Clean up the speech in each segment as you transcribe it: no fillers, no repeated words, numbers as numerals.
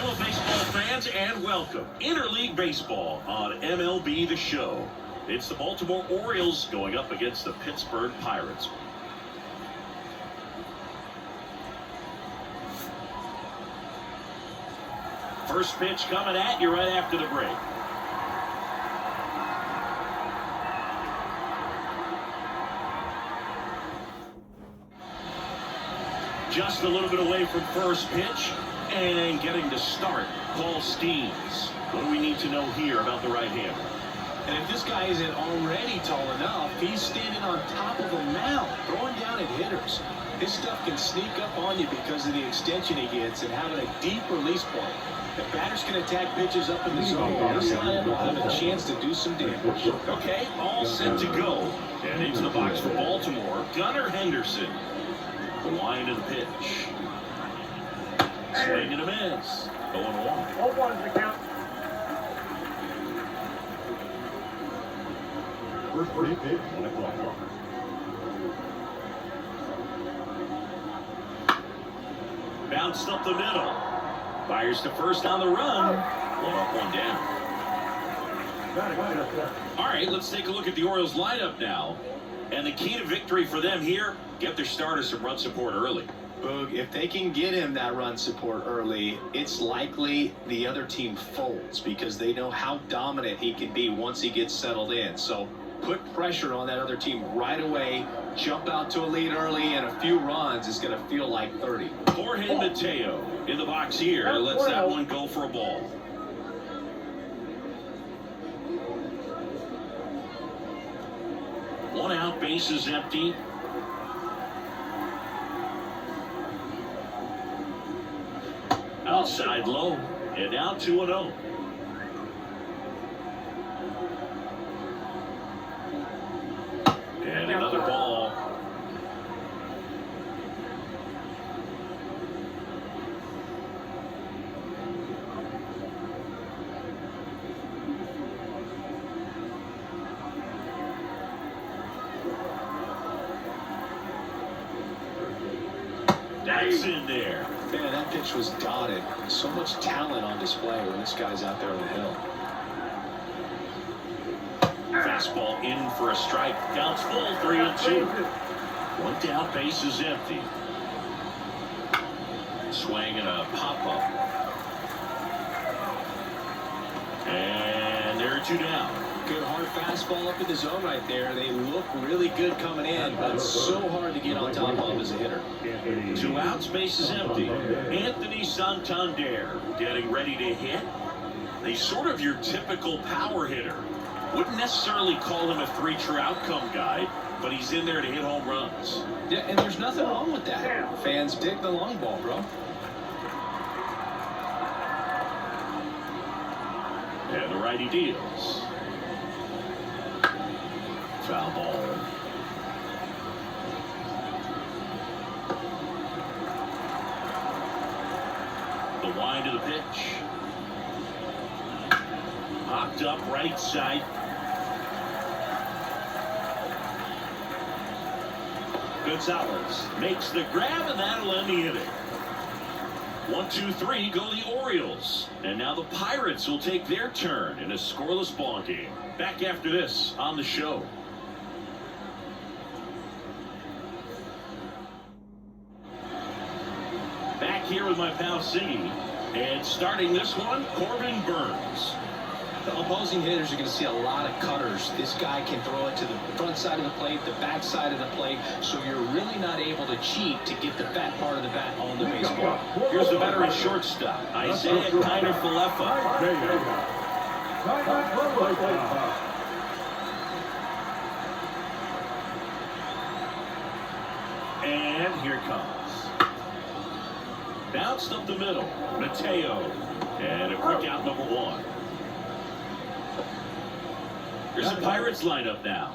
Hello, baseball fans, and welcome. Interleague Baseball on MLB The Show. It's the Baltimore Orioles going up against the Pittsburgh Pirates. First pitch coming at you right after the break. Just a little bit away from first pitch. And getting to start, Paul Steens. What do we need to know here about the right-hander? And if this guy isn't already tall enough, he's standing on top of a mound, throwing down at hitters. This stuff can sneak up on you because of the extension he gets and having a deep release point. The batters can attack pitches up in the zone. This lineup will have a chance to do some damage. Okay, all set to go. And into the box for Baltimore, Gunnar Henderson. The line of the pitch. Swing and a miss. 0-1. 0-1 is the count. First pitch, 1 o'clock. Bounced up the middle. Fires to first on the run. 1 up, 1 down. All right, let's take a look at the Orioles lineup now. And the key to victory for them here, get their starters some run support early. Boog, if they can get him that run support early, it's likely the other team folds because they know how dominant he can be once he gets settled in. So put pressure on that other team right away, jump out to a lead early, and a few runs is going to feel like 30. Jorge Mateo in the box here. Lets that one go for a ball. One out, bases empty. Outside low, and now 2-0. And another ball. That's in there. Man, that pitch was dotted. So much talent on display when this guy's out there on the hill. Fastball in for a strike. Counts full, 3-2. One down, base is empty. Swing and a pop-up. And there are 2 down. Good hard fastball up in the zone right there. They look really good coming in, but it's so hard to get on top of as a hitter. 2 outs, base is empty. Anthony Santander getting ready to hit. He's sort of your typical power hitter. Wouldn't necessarily call him a 3-true outcome guy, but he's in there to hit home runs. Yeah, and there's nothing wrong with that. Fans dig the long ball, bro. And the righty deals. Foul ball. The wind of the pitch. Popped up right side. Gonzalez makes the grab, and that'll end the inning. 1-2-3 go the Orioles. And now the Pirates will take their turn in a scoreless ball game. Back after this on the show. Back here with my pal Siggy. And starting this one, Corbin Burns. The opposing hitters are going to see a lot of cutters. This guy can throw it to the front side of the plate, the back side of the plate, so you're really not able to cheat to get the fat part of the bat on the baseball. Here's the veteran shortstop, Isaiah Kiner-Falefa. There you go. And here comes. Bounced up the middle, Mateo. And a quick out, number 1. Here's the Pirates lineup now.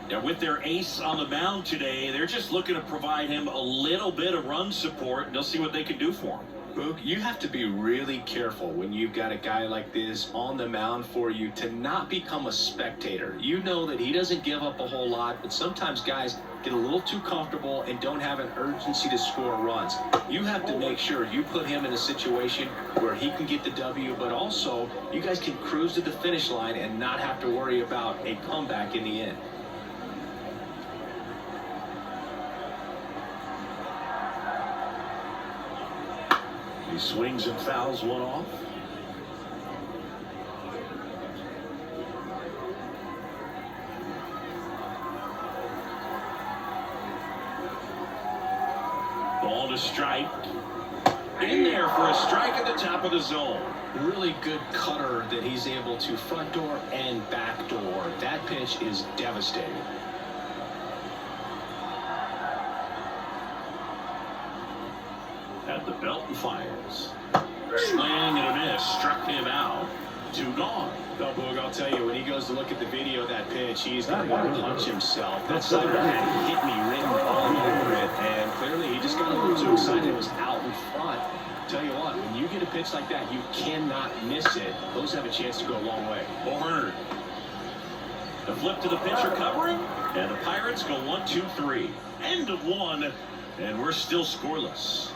Now with their ace on the mound today, they're just looking to provide him a little bit of run support, and they'll see what they can do for him. Boog, you have to be really careful when you've got a guy like this on the mound for you to not become a spectator. You know that he doesn't give up a whole lot, but sometimes guys get a little too comfortable and don't have an urgency to score runs. You have to make sure you put him in a situation where he can get the W, but also you guys can cruise to the finish line and not have to worry about a comeback in the end. He swings and fouls one off. Ball to strike. In there for a strike at the top of the zone. Really good cutter that he's able to front door and back door. That pitch is devastating. At the belt and fires. Swing and a miss. Struck him out. 2 gone. No, Boog, I'll tell you, when he goes to look at the video of that pitch, he's going to want to punch himself. That slider had hit me written all over it, and clearly he just got a little too excited. It was out in front. Tell you what, when you get a pitch like that, you cannot miss it. Those have a chance to go a long way. O'Hearn. The flip to the pitcher covering, and the Pirates go 1-2-3. End of 1, and we're still scoreless.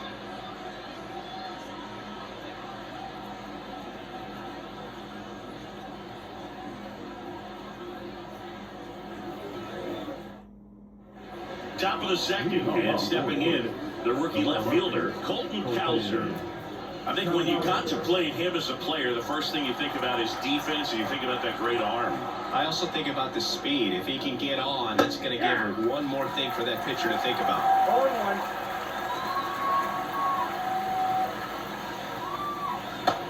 Top of the second, and stepping in, the rookie left fielder, Colton Cowser. I think when you contemplate him as a player, the first thing you think about is defense, and you think about that great arm. I also think about the speed. If he can get on, that's going to give her one more thing for that pitcher to think about.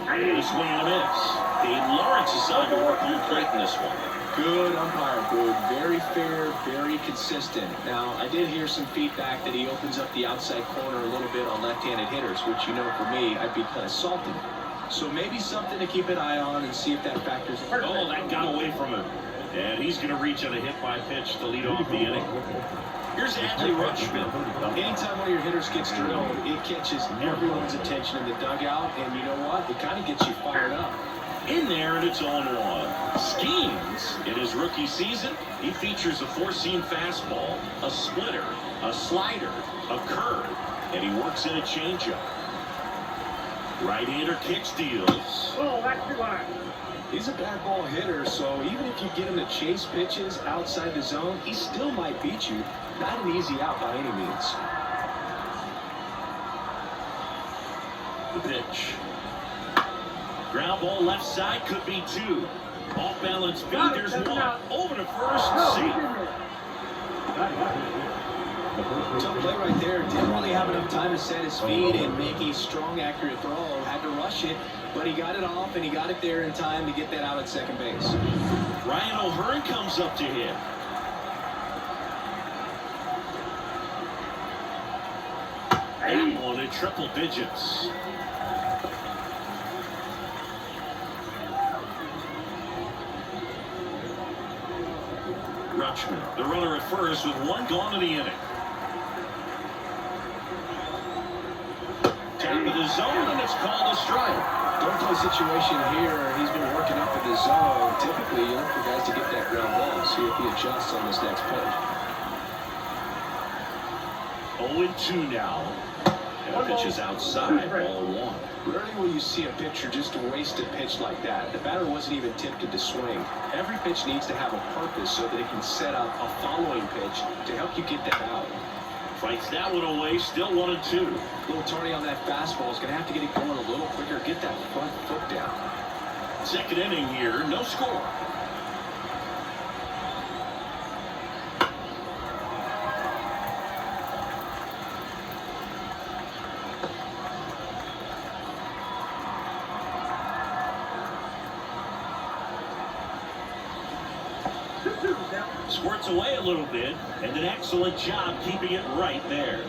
And a swing and a miss. Dave Lawrence decided to work home plate in this one. Good umpire, Boog. Very fair, very consistent. Now, I did hear some feedback that he opens up the outside corner a little bit on left-handed hitters, which, you know, for me, I'd be kind of salty. So maybe something to keep an eye on and see if that factors in. Oh, that got away from him. And he's going to reach on a hit by pitch to lead off the inning. Here's Adley Rutschman. Anytime one of your hitters gets drilled, it catches everyone's attention in the dugout, and you know what? It kind of gets you fired up. In there, and it's 0-1. Schemes in his rookie season. He features a 4-seam fastball, a splitter, a slider, a curve, and he works in a changeup. Right-hander kick steals. Oh, that's too high. He's a bad ball hitter, so even if you get him to chase pitches outside the zone, he still might beat you. Not an easy out by any means. The pitch. Ground ball left side, could be 2. Off balance feet, there's 1. Over to first, safe. Tough play right there. Didn't really have enough time to set his feet and make a strong, accurate throw. Had to rush it, but he got it off, and he got it there in time to get that out at second base. Ryan O'Hearn comes up to hit. That one in triple digits. Rutschman, the runner at first with 1 gone in the inning. Top of the zone, and it's called a strike. Don't play situation here. He's been working up in the zone. Typically, you look for guys to get that ground ball. See if he adjusts on this next pitch. 0-2 now. And the pitch is outside, ball 1. Rarely will you see a pitcher just waste a pitch like that. The batter wasn't even tempted to swing. Every pitch needs to have a purpose so that it can set up a following pitch to help you get that out. Fights that one away, still 1-2. Little Tony on that fastball is going to have to get it going a little quicker. Get that front foot down. Second inning here, no score. Squirts away a little bit, and an excellent job keeping it right there.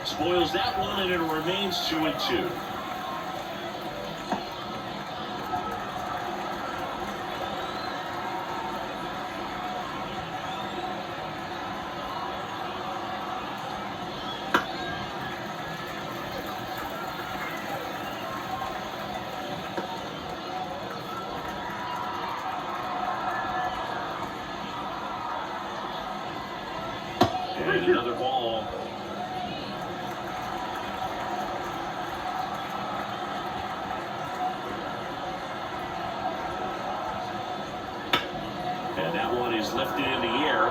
Spoils that one, and it remains 2-2. And another ball. And that one is lifted in the air.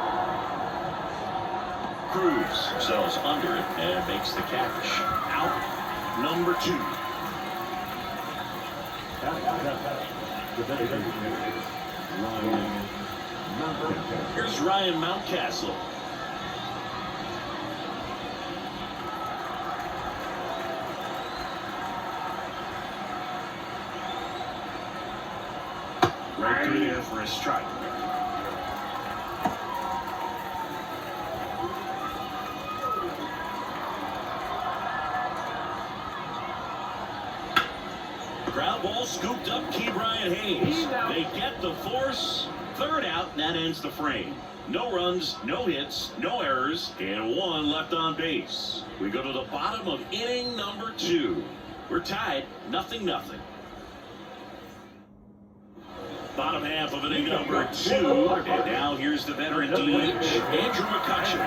Cruz sells under it and makes the catch. Out number 2. Here's Ryan Mountcastle. Right through there for a strike. Ground ball scooped up Ke'Bryan Hayes. They get the force. Third out, that ends the frame. No runs, no hits, no errors, and 1 left on base. We go to the bottom of inning number 2. We're tied, 0-0. Bottom half of inning number 2, and now here's the veteran DH, Andrew McCutchen.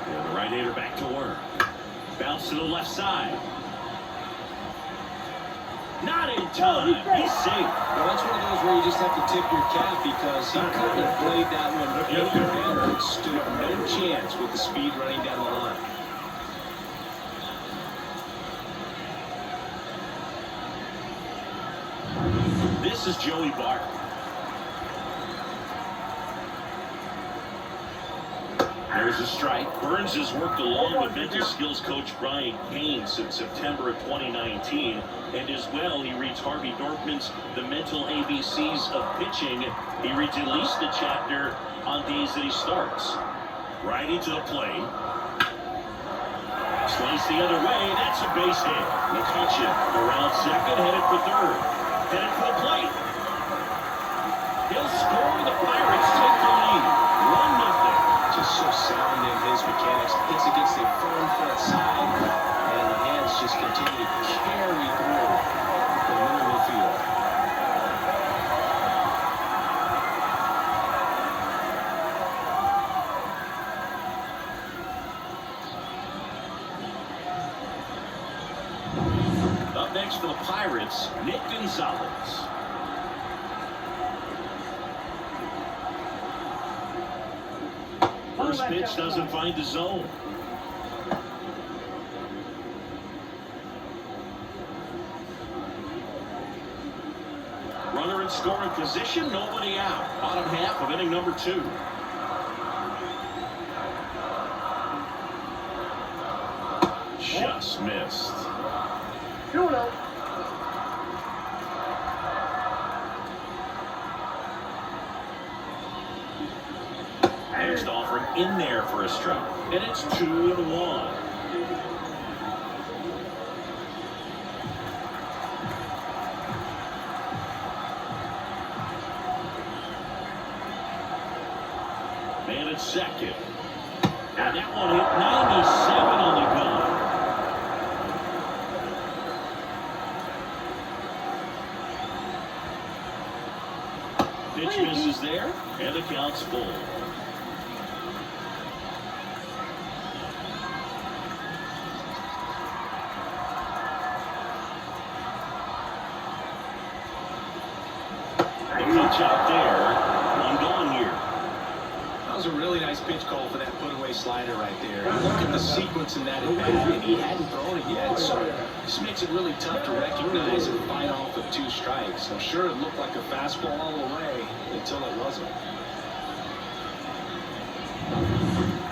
And the right-hander back to work. Bounce to the left side. Not in time. He's safe. Well, that's one of those where you just have to tip your cap because he couldn't have played that one any better. Stood no chance with the speed running down the line. This is Joey Bart. There's a strike. Burns has worked along with mental skills coach Brian Kane since September of 2019. And as well, he reads Harvey Dorfman's The Mental ABCs of Pitching. He reads at least a chapter on days that he starts. Righty to the plate. Slice the other way. That's a base hit. McCutchen around second, headed for third. Headed for the plate. He'll score. The Pirates take the lead. 1-0. Just so sound in his mechanics. Hits against a firm front side, and the hands just continue to carry through the middle of the field. Up next for the Pirates, Nick Gonzalez. First pitch doesn't find the zone. Runner in scoring position, nobody out. Bottom half of inning number 2. Just missed. 2-0. Next offering in there for a strike. And it's 2-1. Man at second. And that one hit 97 on the gun. Pitch misses there, and the count's full. The pitch out there, one gone here. That was a really nice pitch call for that put-away slider right there. Look at the sequence in that at-bat, and he hadn't thrown it yet, so this makes it really tough to recognize and fight off with 2 strikes. I'm sure it looked like a fastball all the way until it wasn't.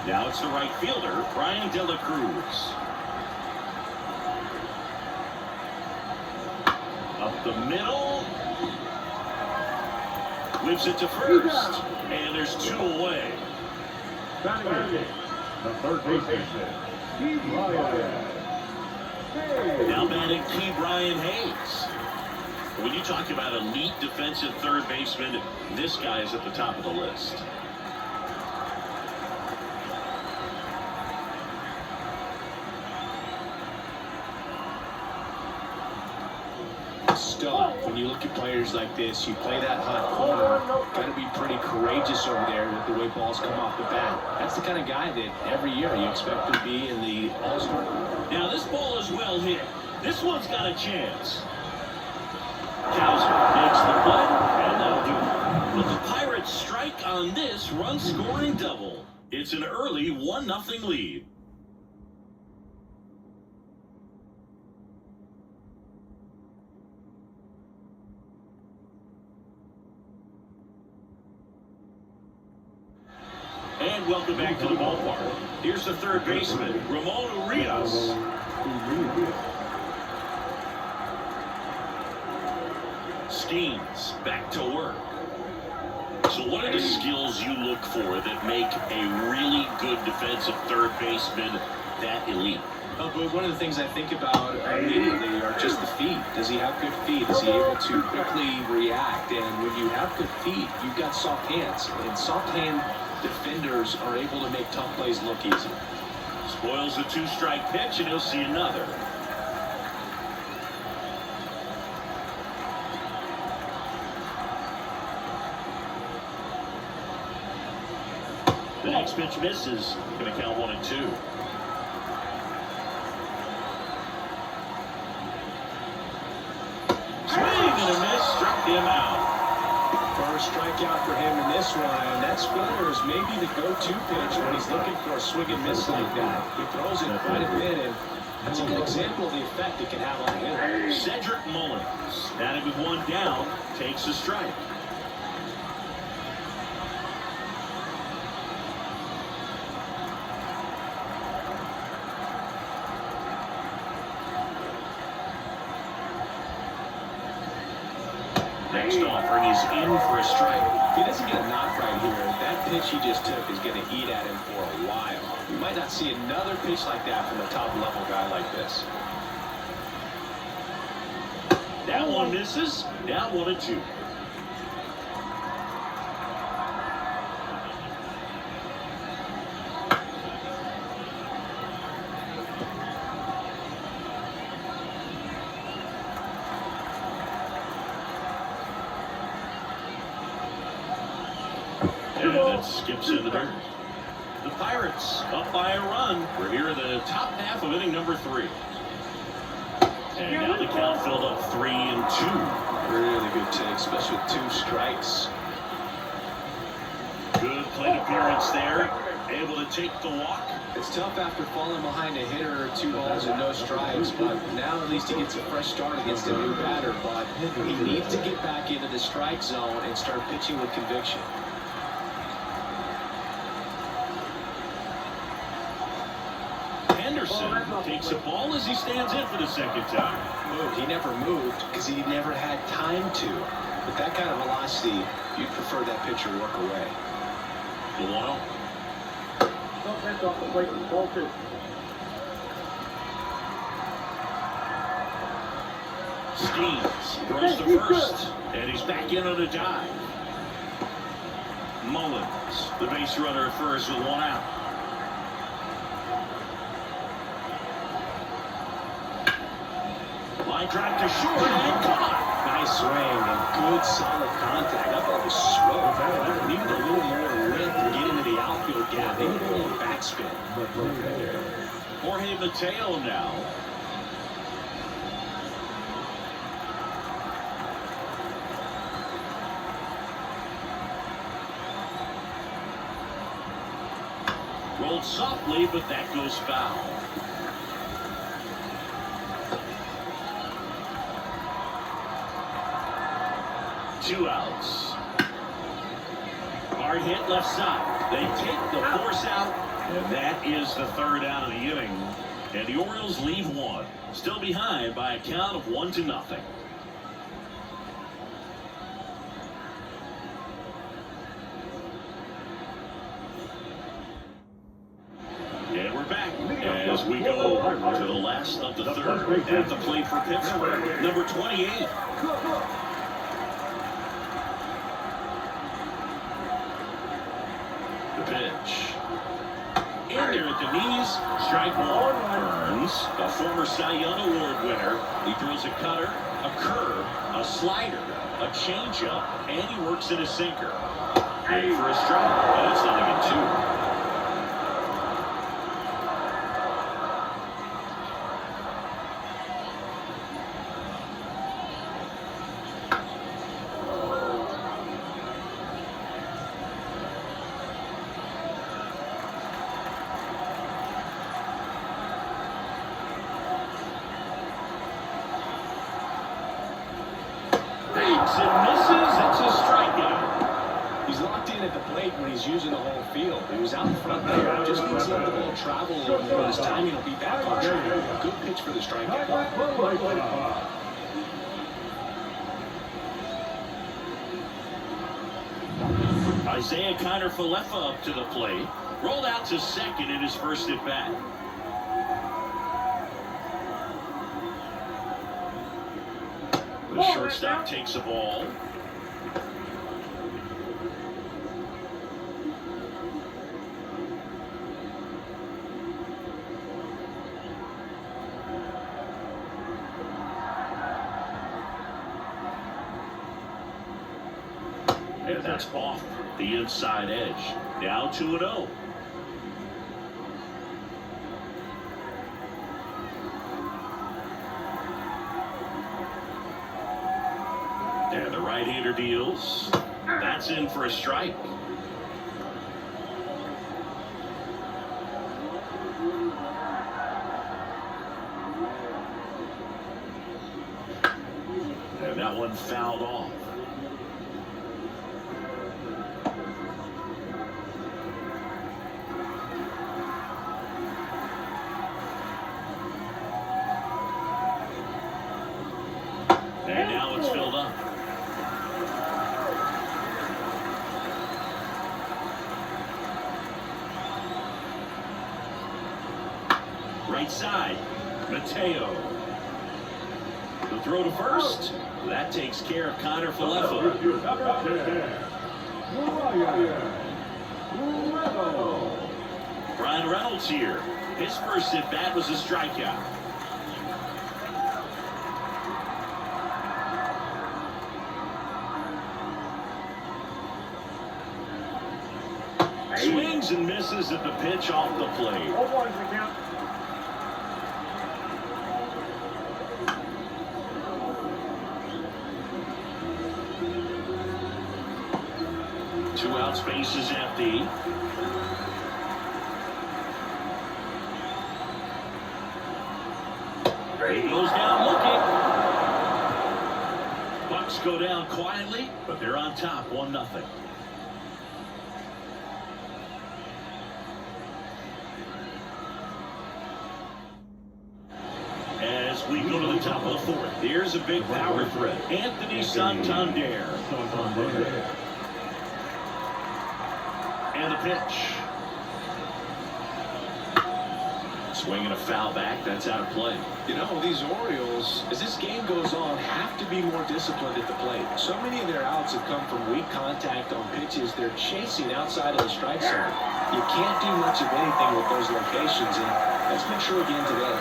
Now it's the right fielder, Brian De La Cruz. Up the middle. Whips it to first. And there's 2 away. The third baseman, Ke'Bryan. Now batting Ke'Bryan Hayes. When you talk about elite defensive third baseman, this guy is at the top of the list. stone. When you look at players like this, you play that hot corner, got to be pretty courageous over there with the way balls come off the bat. That's the kind of guy that every year you expect to be in the All-Star. Now this ball is well hit. This one's got a chance. Kowser makes the play, and that'll do it. But the Pirates strike on this run-scoring double. It's an early 1-0 lead. And welcome back to the ballpark. Here's the third baseman, Ramon Urias. Skeens back to work. So what are the skills you look for that make a really good defensive third baseman that elite? But one of the things I think about immediately are just the feet. Does he have good feet? Is he able to quickly react? And when you have good feet, you've got soft hands. And soft hand defenders are able to make tough plays look easy. Spoils a 2-strike pitch, and he'll see another. The next pitch misses. Going to count 1-2. Swing and a miss. Struck him out. First strikeout for him in this one, and that spinner is maybe the go-to pitch when he's looking for a swing and miss like that. He throws it quite a bit, and that's a good example of the effect it can have on a hitter. Cedric Mullins, batting with one down, takes a strike. Next offering is in for a strike. If he doesn't get a knock right here, that pitch he just took is going to eat at him for a while. We might not see another pitch like that from a top-level guy like this. That one misses. Down 1-2. And that skips in the dirt. The Pirates up by a run. We're here in the top half of inning number 3. And now the count filled up 3-2. Really good take, especially with 2 strikes. Good plate appearance there. Able to take the walk. It's tough after falling behind a hitter, 2 balls and no strikes, but now at least he gets a fresh start against a new batter. But he needs to get back into the strike zone and start pitching with conviction. Henderson takes a ball as he stands in for the second time. He never moved because he never had time to. With that kind of velocity, you'd prefer that pitcher work away. The 1-0. That's off the plate, ball 2. Skeens throws the first, and he's back in on a dive. Mullins, the base runner at first with 1 out. Line drive to short and caught. Nice swing and good solid contact. I thought it was slow. Needed a little more width to get into the outfield gap. Maybe a little backspin. Jorge Mateo now. Rolled softly, but that goes foul. Two outs. Hard hit left side. They take the force out, and that is the third out of the inning. And the Orioles leave 1. Still behind by a count of 1-0. And we're back as we go to the last of the third. At the plate for Pittsburgh, number 28. The pitch. In there at the knees. Strike 1. Burns, a former Cy Young Award winner. He throws throws a cutter, a curve, a slider, a changeup, and he works in a sinker. In for a strike, and it's only a 2. And misses. It's a strikeout. He's locked in at the plate when he's using the whole field. He was out in front there. Just needs to let the ball travel a little more. His timing will be back on track. Good pitch for the strikeout. Isaiah Kiner-Falefa up to the plate. Rolled out to second in his first at bat. The shortstop takes a ball. And that's off the inside edge. Now 2-0. And the right-hander deals. That's in for a strike. And that one fouled off. And now it's filled up. Right side, Mateo. The throw to first. That takes care of Kiner-Falefa. Brian Reynolds here. His first at bat was a strikeout. Swings and misses at the pitch off the plate. Two out, space is empty. He goes down looking. Bucks go down quietly, but they're on top 1-0. As we go to the top of the fourth, here's a big power threat. Anthony Santander. And the pitch. Swinging a foul back. That's out of play. You know, these Orioles, as this game goes on, have to be more disciplined at the plate. So many of their outs have come from weak contact on pitches they're chasing outside of the strike zone. You can't do much of anything with those locations, and that's been true again today.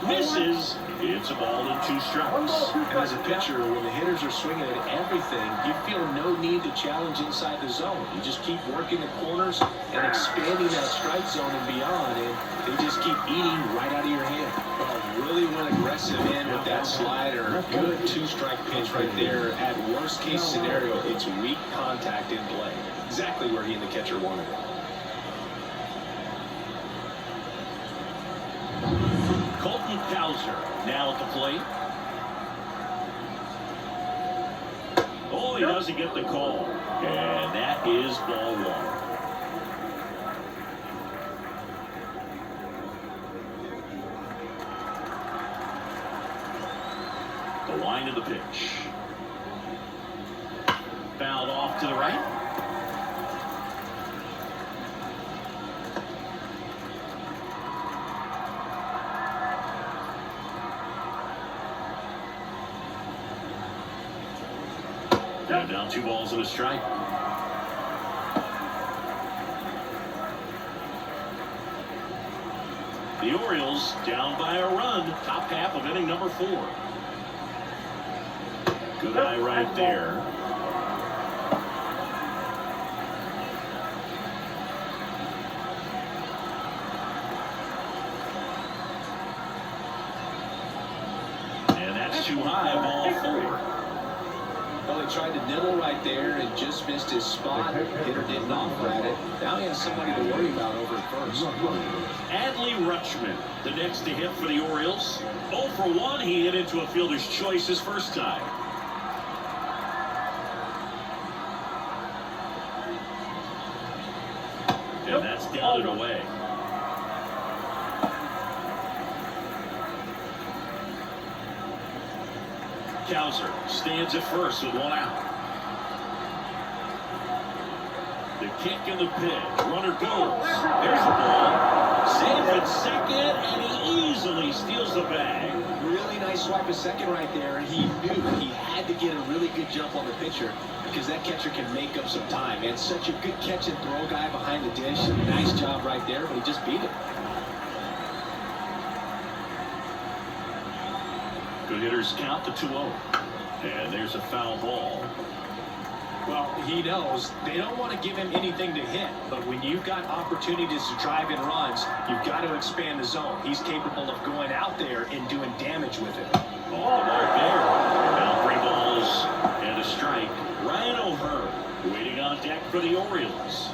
Misses. It's a ball and 2 strikes. And as a pitcher, when the hitters are swinging at everything, you feel no need to challenge inside the zone. You just keep working the corners and expanding that strike zone and beyond, and they just keep eating right out of your hand. Really went aggressive in with that slider. Good 2-strike pitch right there. At worst case scenario, it's weak contact in play. Exactly where he and the catcher wanted it. Colton Cowser now at the plate. Oh, he doesn't get the call. And that is ball 1. The line of the pitch. Fouled off to the right. And down 2 balls and a strike. The The Orioles down by a run, top half of inning number 4. Good eye right there. And that's too high, ball 4. Well, he tried to nibble right there and just missed his spot. Hitter didn't offer at it. Now he has somebody to worry about over at first. Adley Rutschman, the next to hit for the Orioles. 0 for 1, he hit into a fielder's choice his first time. And that's down and away. Cowser stands at first with 1 out. The kick and the pitch. Runner goes. There's the ball. Safe at second, and he easily steals the bag. Really nice swipe at second right there. He knew he had to get a really good jump on the pitcher because that catcher can make up some time. And such a good catch and throw guy behind the dish. Nice job right there, but he just beat it. Good hitters count the 2-0. And there's a foul ball. Well, he knows they don't want to give him anything to hit, but when you've got opportunities to drive in runs, you've got to expand the zone. He's capable of going out there and doing damage with it. Ball the mark there. Now 3 balls and a strike. Ryan O'Hearn waiting on deck for the Orioles.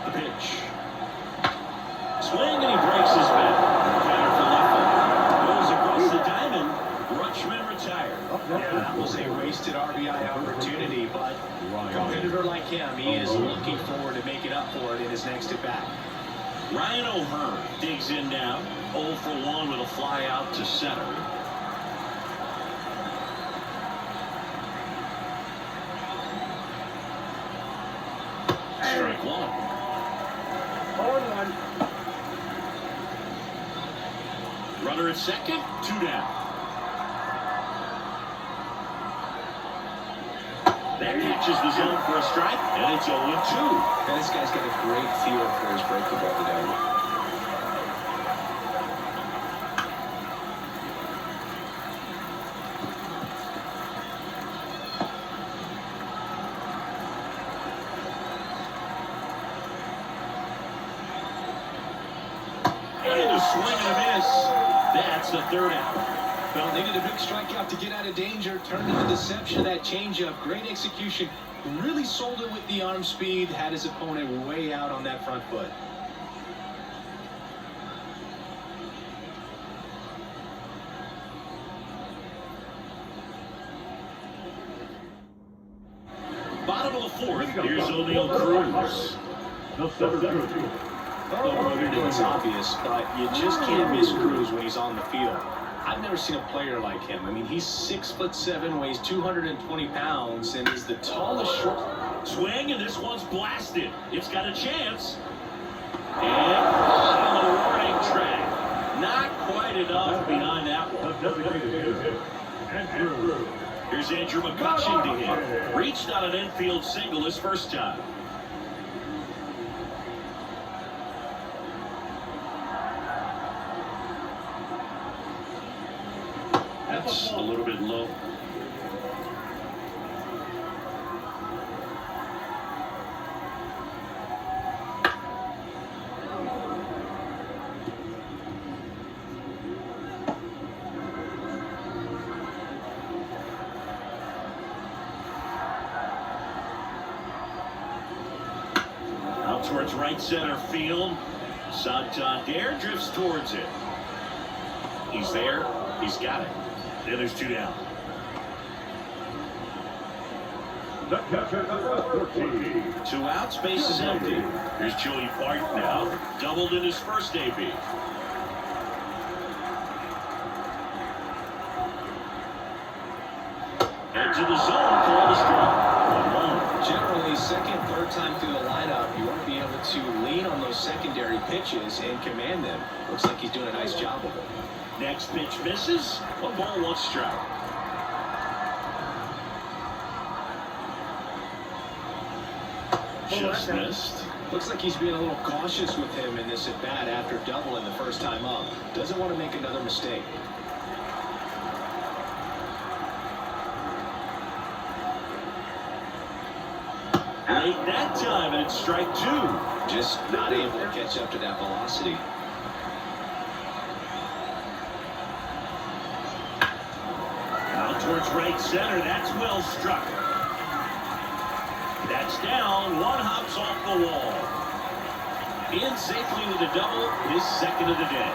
The pitch. Swing, and he breaks his bat. Counter for left field. Goes across the diamond. Rutschman retired. Yeah, that was a wasted RBI opportunity, but a hitter like him, he is looking forward to making up for it in his next at-bat. Ryan O'Hearn digs in now. 0 for 1 with a fly out to center. Strike 1. 0-1. Runner at second, 2 down. That catches the zone for a strike, and it's 0-2. Now, this guy's got a great feel for his breaking ball today. And a swing and a miss. That's the 3rd out. Well, needed a big strikeout to get out of danger. Turned into deception. That changeup, great execution. Really sold it with the arm speed. Had his opponent way out on that front foot. Bottom of the 4th. Here's O'Neal Cruz. It's obvious, but you just can't miss Cruz when he's on the field. I've never seen a player like him. I mean, he's 6'7", weighs 220 pounds, and is the tallest short. Swing, and this one's blasted. It's got a chance. And on the warning track. Not quite enough behind that one. Here's Andrew McCutchen to hit. Reached on an infield single his first time. That's a little bit low. Out towards right center field. Santander drifts towards it. He's there. He's got it. And there's 2 down. The catcher, number 14. 2 outs, base is empty. Here's Joey Bart now. Doubled in his first AB. And to the zone, call the strike. 1-1. Generally, second, third time through the lineup, you want to be able to lean on those secondary pitches and command them. Looks like he's doing a nice job of it. Next pitch misses. 1 ball, 1 strike. Just missed. Looks like he's being a little cautious with him in this at-bat after doubling the first time up. Doesn't want to make another mistake. Late that time, and it's strike two. Just not able to catch up to that velocity. Out towards right center. That's well struck. That's down. One hops off the wall. In safely with a double, his second of the day.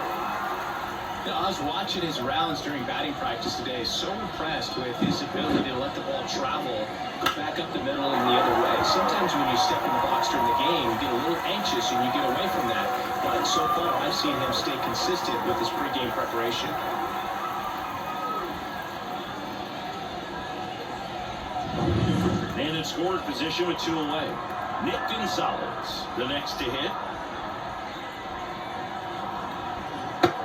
You know, I was watching his rounds during batting practice today. So impressed with his ability to let the ball travel, go back up the middle and the other way. Sometimes when you step in the box during the game, you get a little anxious and you get away from that. But so far, I've seen him stay consistent with his pregame preparation. And in scoring position with two away. Nick Gonzalez, the next to hit.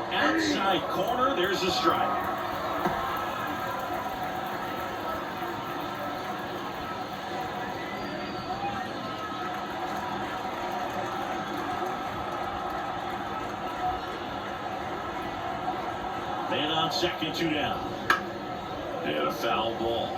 Outside corner, there's a strike. Man on second, two down. And a foul ball.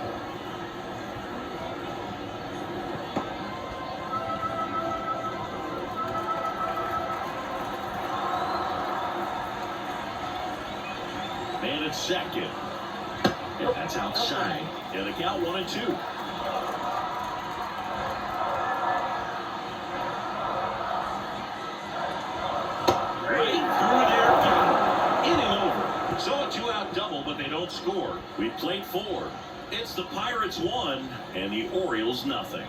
Man at second. And that's outside. And the count 1-2. Right through there, got it. In and over. So a two-out double, but they don't score. We've played four. It's the Pirates 1 and the Orioles nothing.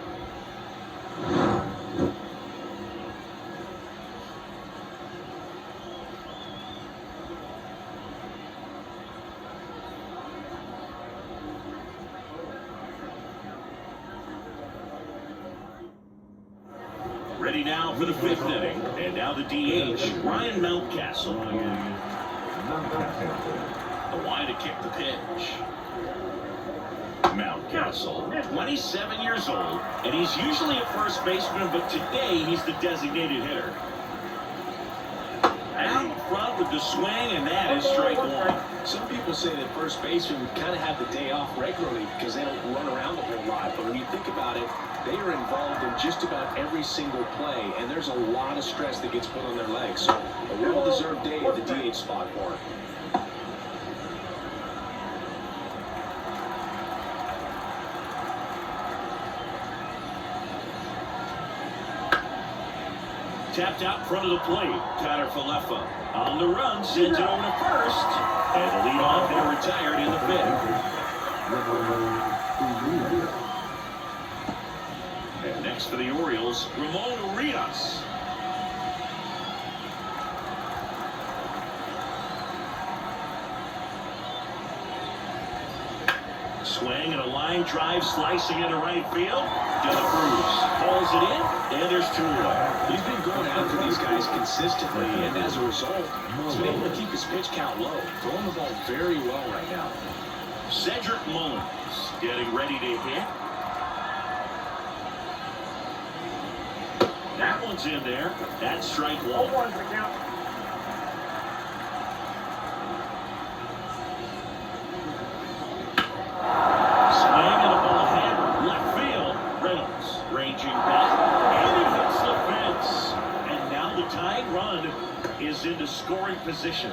Ready now for the fifth inning. And now the DH, Ryan Mountcastle. The wide to kick the pitch. Mountcastle, 27 years old, and he's usually a first baseman, but today he's the designated hitter. Out front with the swing, and that is strike one. Some people say that first basemen kind of have the day off regularly because they don't run around a whole lot. But when you think about it, they are involved in just about every single play, and there's a lot of stress that gets put on their legs. So a well-deserved day at the DH spot for him. Tapped out front of the plate. Tyler Falefa on the run, sends it over to first. And the leadoff hitter retired in the fifth. And next for the Orioles, Ramon Urias. Swing and a line drive slicing into right field. De La Cruz calls it in, and there's two away. He's been going after these guys consistently, and as a result, he's been able to keep his pitch count low. Throwing the ball very well right now. Cedric Mullins getting ready to hit. That one's in there. That's strike one. Swing and a ball hammer. Left field. Reynolds ranging back. And it hits the fence. And now the tying run is into scoring position.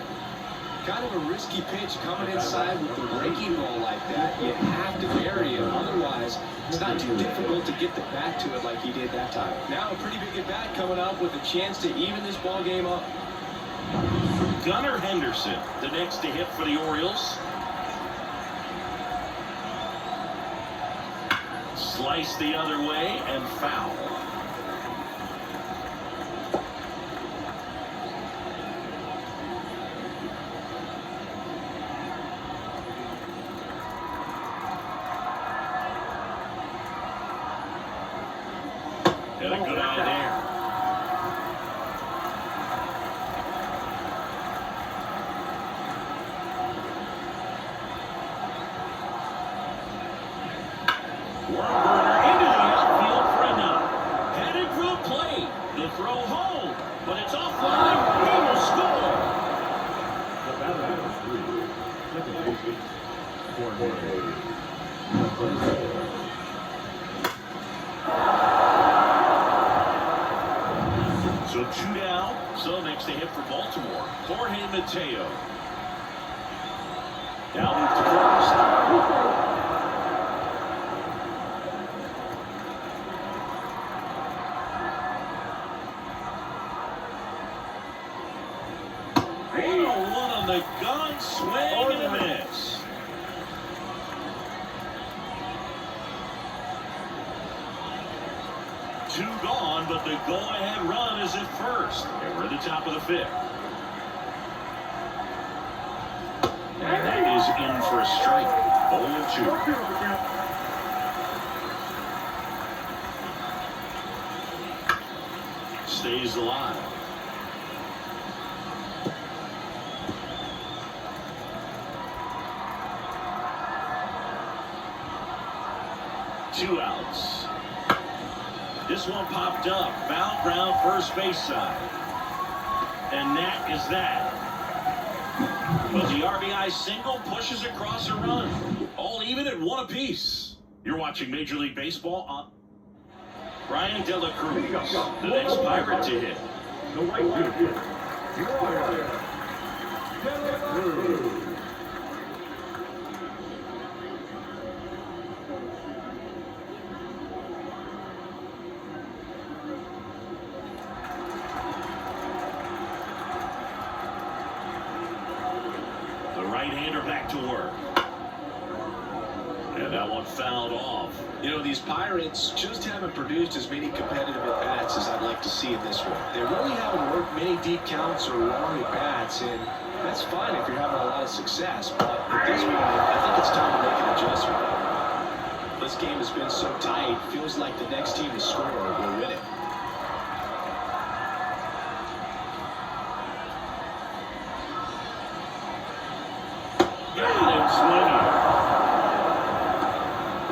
Kind of a risky pitch coming inside with the breaking ball like that. You have to bury it. Otherwise, it's not too difficult to get the bat to it like he did that time. Now a pretty big at-bat coming up with a chance to even this ball game up. Gunnar Henderson, the next to hit for the Orioles. Slice the other way and foul. And a good eye there. Worm burner into the outfield for a knock. The throw home, but it's offline. He will score. The batter is 3. Second baseman, Jorge. So 2 down. So next to hit for Baltimore, Jorge Mateo. Now move to first. One on the gun, swing and a miss. Two gone, but the go-ahead run is at first. And we're at the top of the 5th. And that is in for a strike. 0-2. Stays alive. Two outs. This one popped up. Foul ground, first base side. And that is that. But the RBI single pushes across a run. All even at 1 apiece. You're watching Major League Baseball on Brian De La Cruz, the next Pirate to hit. The right fielder, Brian De La Cruz. Right-hander back to work. And that one fouled off. You know, these Pirates just haven't produced as many competitive at-bats as I'd like to see in this one. They really haven't worked many deep counts or long at-bats, and that's fine if you're having a lot of success. But at this point, I think it's time to make an adjustment. This game has been so tight, feels like the next team to score will win it.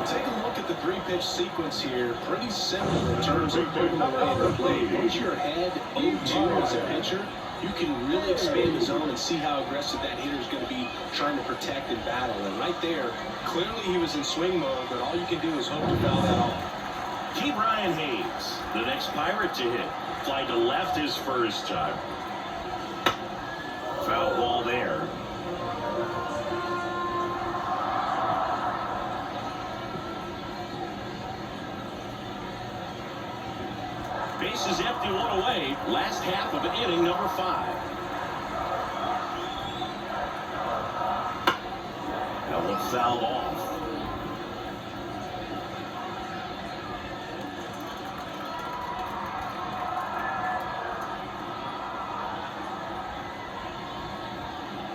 Take a look at the 3-pitch sequence here. Pretty simple in terms of putting away in the plate. Once you're ahead 0-2 as a pitcher, you can really expand the zone and see how aggressive that hitter is going to be trying to protect and battle. And right there, clearly he was in swing mode, but all you can do is hope to foul that off. Keep Ryan Hayes, the next Pirate to hit. Fly to left his first time. Foul ball there. Base is empty, 1 away. Last half of inning number 5. That one fouled off.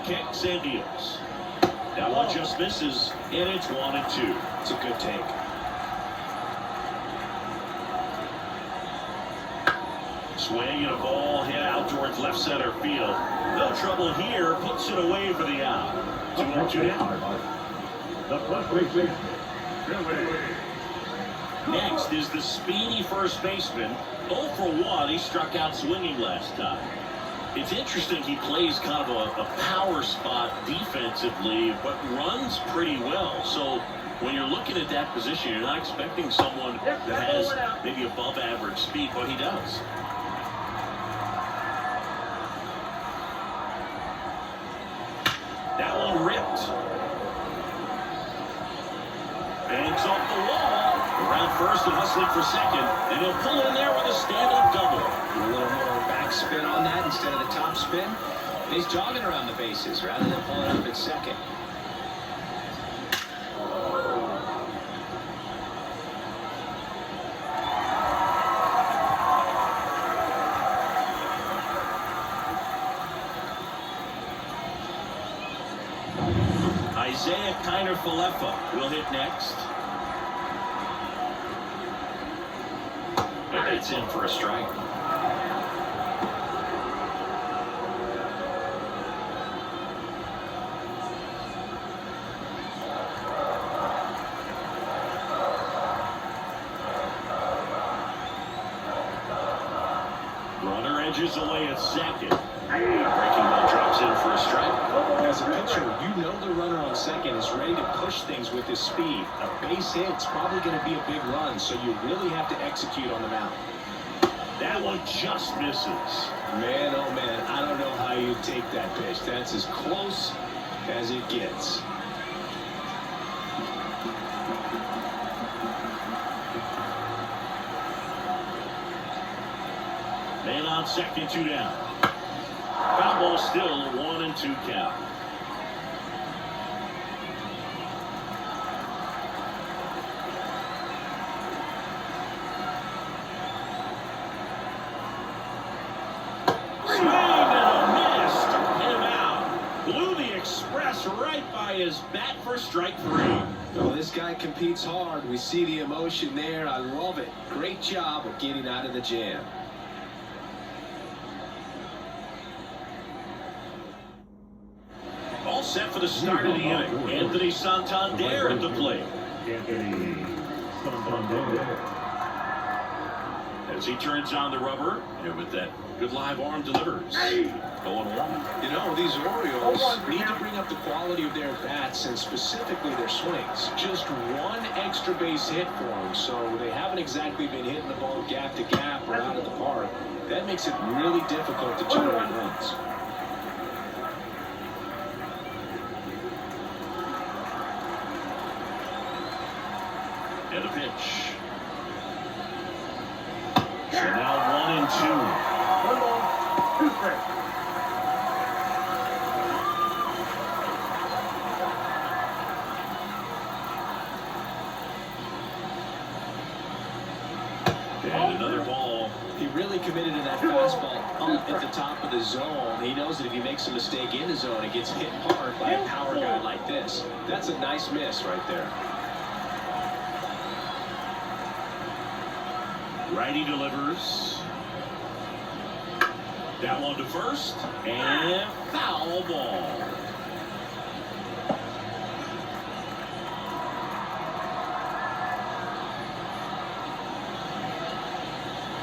Kicks and deals. That one just misses, and it's 1-2. It's a good take. Swing and a ball hit out towards left center field. No trouble here. Puts it away for the out. 2-2 down. The first baseman, Billy. Next is the speedy first baseman. 0 for 1. He struck out swinging last time. It's interesting he plays kind of a power spot defensively, but runs pretty well. So when you're looking at that position, you're not expecting someone that has maybe above average speed, but he does. That one ripped. Bangs off the wall. Around first and hustling for second. And he'll pull in there with a stand-up double. A little more backspin on that instead of the top spin. He's jogging around the bases rather than pulling up at second. Isaiah Kiner-Falefa will hit next. And that's in for a strike. Runner edges away at second. Breaking ball drops in for a strike. As a pitcher, you know the runner on second is ready to push things with his speed. A base hit's probably going to be a big run, so you really have to execute on the mound. That one just misses. Man, oh man, I don't know how you take that pitch. That's as close as it gets. Man on second, 2 down. Foul ball still 1-2 count. Swing and a miss to him out. Blew the express right by his bat for strike 3. Well, this guy competes hard. We see the emotion there. I love it. Great job of getting out of the jam. All set for the start of the inning. Anthony Santander at the plate. Anthony Santander. As he turns on the rubber, and with that good live arm delivers. Going one. You know, these Orioles need to bring up the quality of their bats and specifically their swings. Just one extra base hit for them, so they haven't exactly been hitting the ball gap to gap or out of the park. That makes it really difficult to generate runs. And a pitch. So now 1-2. 1 ball, 2 strikes. And another ball. He really committed to that fastball up at the top of the zone. He knows that if he makes a mistake in the zone, it gets hit hard by a power guy like this. That's a nice miss right there. Righty delivers. That one to first. And foul ball.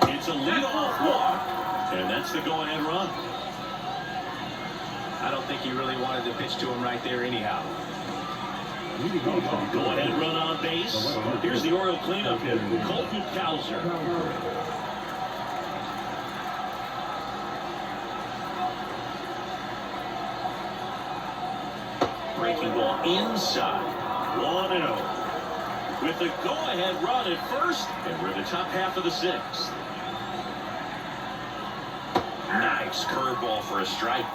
It's a leadoff walk. And that's the go-ahead run. I don't think he really wanted to pitch to him right there anyhow. Go ahead, run on base. Here's the Oriole cleanup hitter, Colton Cowser. Breaking ball inside. 1-0. With the go-ahead run at first, and we're in the top half of the 6th. Nice curveball for a strike.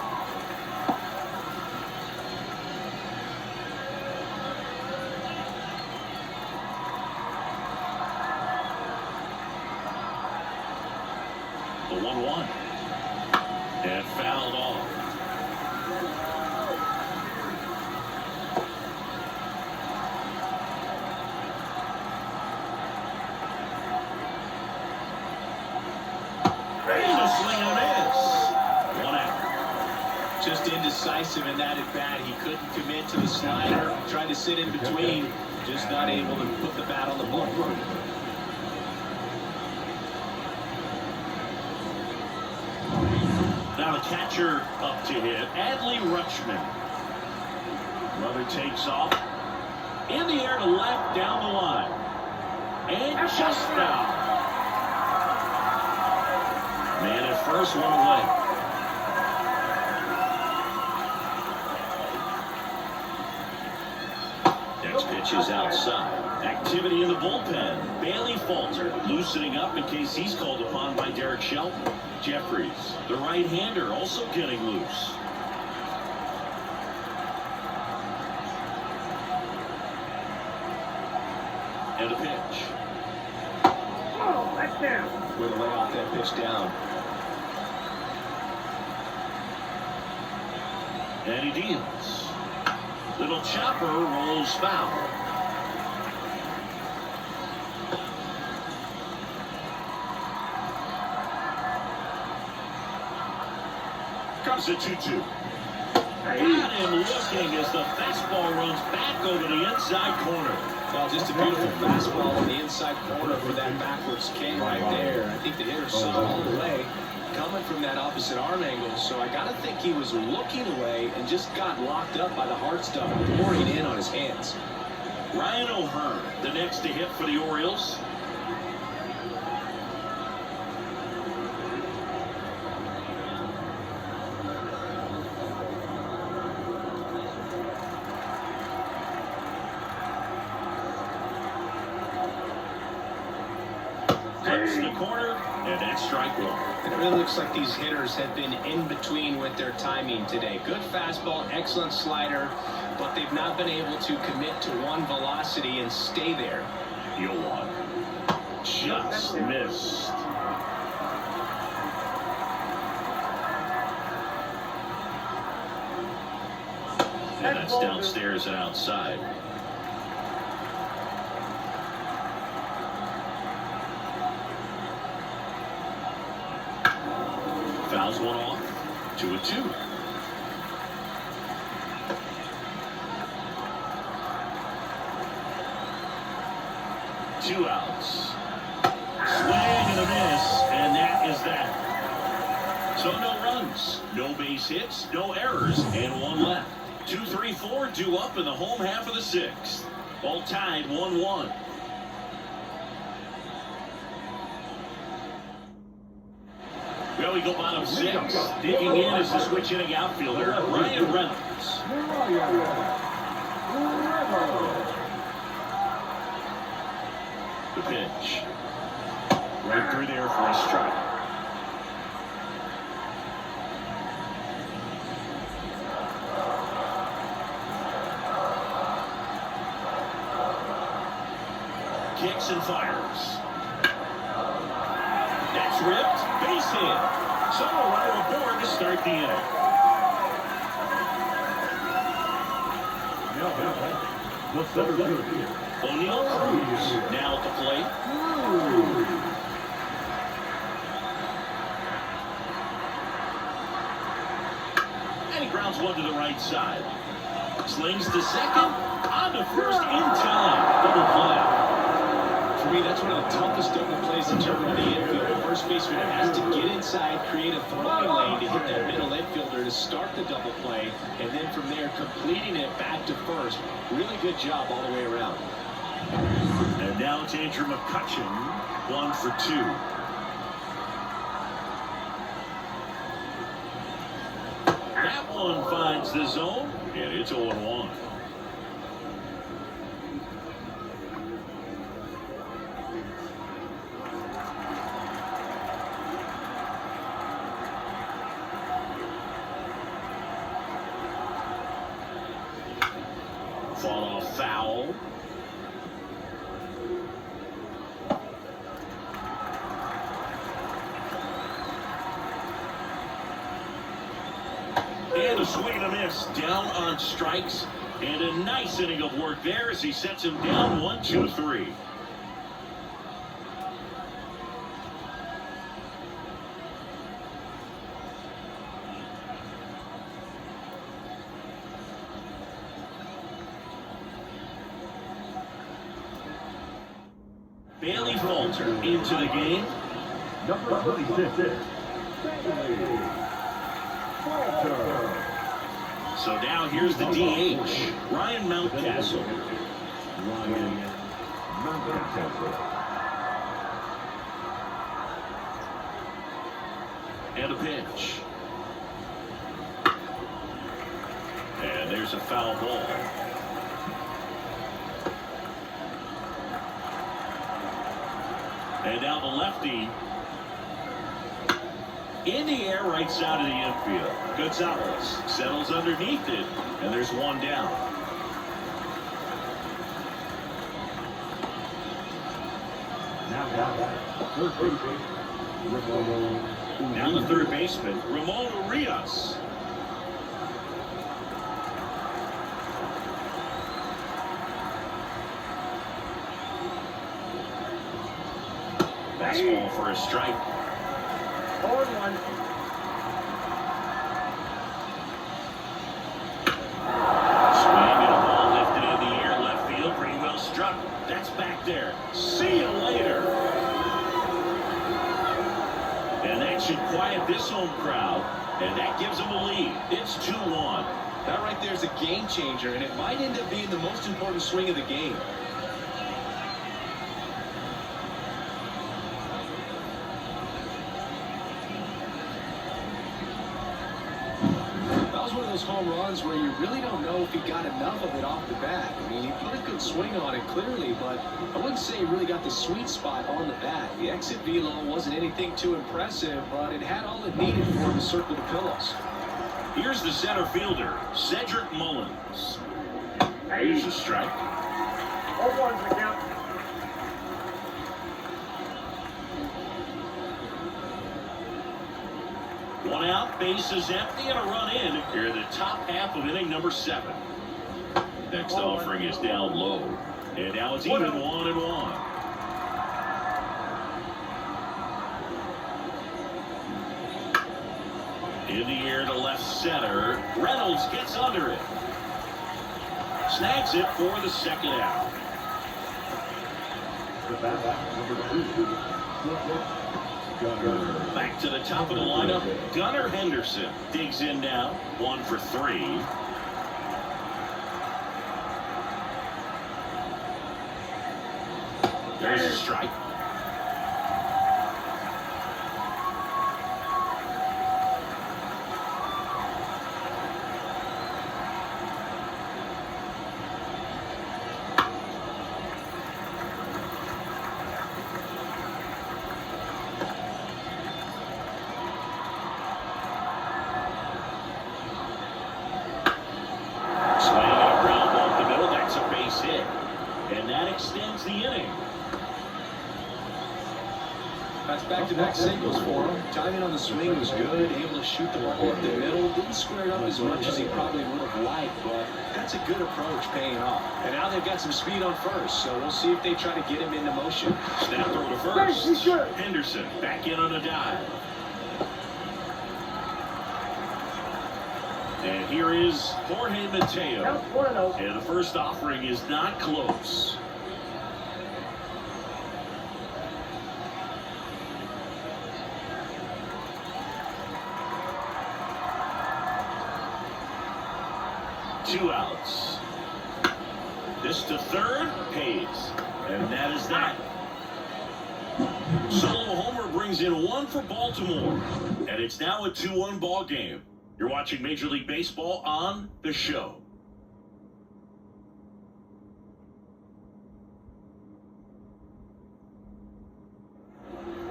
The 1-1. And fouled off. And a swing and a miss. 1 out. Just indecisive in that at bat. He couldn't commit to the slider. Tried to sit in between. Just not able to put the bat on the ball. Now the catcher up to hit, Adley Rutschman. Runner takes off. In the air to left, down the line. And just out. Man at first, 1 away. Next pitch is outside. Activity in the bullpen. Bailey Falter loosening up in case he's called upon by Derek Shelton. Jeffries, the right-hander, also getting loose. And a pitch. Oh, that's down. Way to lay off that pitch down. And he deals. Little chopper rolls foul. Comes a 2-2. Got him looking as the fastball runs back over the inside corner. Well, just a beautiful fastball on the inside corner for that backwards K right there. I think the hitter saw it all the way. from that opposite arm angle, so I got to think he was looking away and just got locked up by the hard stuff pouring in on his hands. Ryan O'Hearn, the next to hit for the Orioles. Cuts the corner, and that's strike one. It really looks like these hitters have been in between with their timing today. Good fastball, excellent slider, but they've not been able to commit to one velocity and stay there. Yoan just missed. And that's downstairs and outside. Fouls one off. 2-2. Two outs. Swing and a miss, and that is that. So no runs, no base hits, no errors, and one left. 2-3-4 due up in the home half of the sixth. All tied 1-1. Well, we go bottom six. Digging in is the switch hitting outfielder, Ryan Reynolds. The pitch. Right through there for a strike. Kicks and fires. That's ripped. Base hit. So a runner aboard to start the inning. O'Neal Cruz now at the plate. And he grounds one to the right side. Slings to second. On to first in time. Double play. For me, that's one of the toughest double plays in terms of the infield. The first baseman has to get inside, create a throwing lane to hit that middle infielder to start the double play, and then from there completing it back to first. Really good job all the way around. And now to Andrew McCutchen, 1 for 2. That one finds the zone, and it's 0-1. Fall off foul. And a swing and a miss. Down on strikes. And a nice inning of work there as he sets him down 1-2-3. Bailey Falter into the game. Number 26. So now here's the DH, Ryan Mountcastle. And a pitch. And there's a foul ball. And now the lefty. In the air, right side of the infield. Gonzalez settles underneath it, and there's one down. Now the third baseman, Ramon Urias. Fastball for a strike. 0-1. Swing and a ball lifted in the air, left field, pretty well struck. That's back there. See you later. And that should quiet this home crowd, and that gives them a lead. It's 2-1. That right there is a game changer, and it might end up being the most important swing of the game. That was one of those home runs where you really don't know if he got enough of it off the bat. I mean, he put a good swing on it clearly, but I wouldn't say he really got the sweet spot on the bat. The exit velo wasn't anything too impressive, but it had all it needed for him to circle the pillows. Here's the center fielder, Cedric Mullins. Here's a strike. 0-1's the count. One out, bases empty, and a run in here in the top half of inning number 7. Next offering is down low. And now it's even 1-1. In the air to left center. Reynolds gets under it. Snags it for the second out. The back, number 2. Back to the top of the lineup. Gunnar Henderson digs in now. 1 for 3. There's a strike. Extends the inning. That's back-to-back singles for him. Timing on the swing was good, able to shoot the ball up the middle. Didn't square it up as much as he probably would have liked, but that's a good approach paying off. And now they've got some speed on first, so we'll see if they try to get him into motion. Snap throw to first. Henderson back in on a dive. And here is Jorge Mateo. And the first offering is not close. Two outs. This to third, pays. And that is that. Solo homer brings in 1 for Baltimore. And it's now a 2-1 ball game. You're watching Major League Baseball on The Show.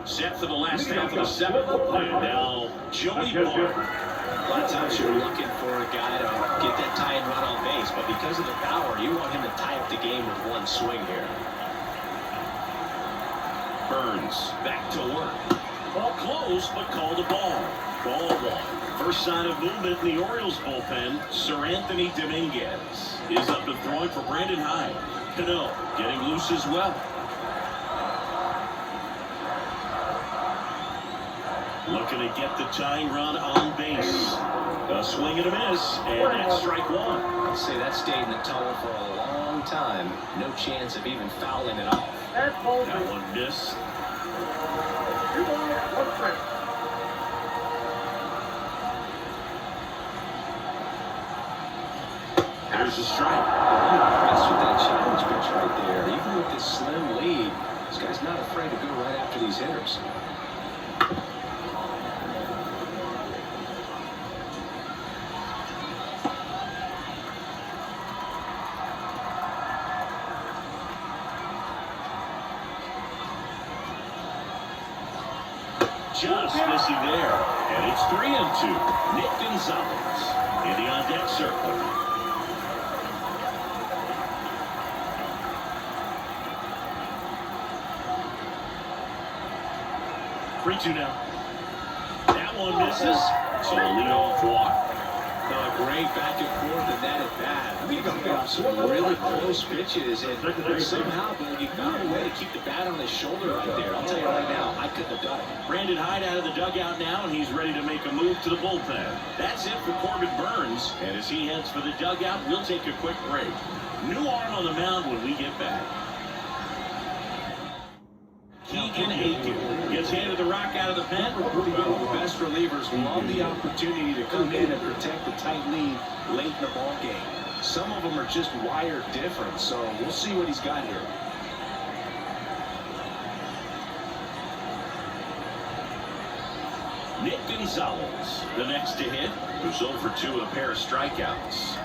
Set for the last half of the 7th. And now Joey Bart. A lot of times you're looking for a guy to get that tying run on base, but because of the power, you want him to tie up the game with one swing here. Burns back to work. Ball close, but called a ball. Ball 1. First sign of movement in the Orioles bullpen. Sir Anthony Dominguez is up and throwing for Brandon Hyde. Cano getting loose as well. Looking to get the tying run on base. A swing and a miss, and that's strike 1. I'd say that stayed in the tunnel for a long time. No chance of even fouling it off. That one missed. 2 balls, 1 strike. There's a strike. I'm impressed with that challenge pitch right there. Even with this slim lead, this guy's not afraid to go right after these hitters. Just missing there. And it's 3-2. Nick Gonzalez in the on-deck circle. Three-two now. That one misses. So a leadoff walk. Great back and forth and that at bat. I mean, he got some really close pitches, and somehow Boogie found a way to keep the bat on his shoulder right there. I'll tell you right now, I couldn't have done it. Brandon Hyde out of the dugout now, and he's ready to make a move to the bullpen. That's it for Corbin Burns, and as he heads for the dugout, we'll take a quick break. New arm on the mound when we get back. Key and Aiken. Gets handed the rock out of the pen. Well, the best relievers love the opportunity to come in and protect the tight lead late in the ball game. Some of them are just wired different, so we'll see what he's got here. Nick Gonzalez, the next to hit, who's 0 for 2 with a pair of strikeouts.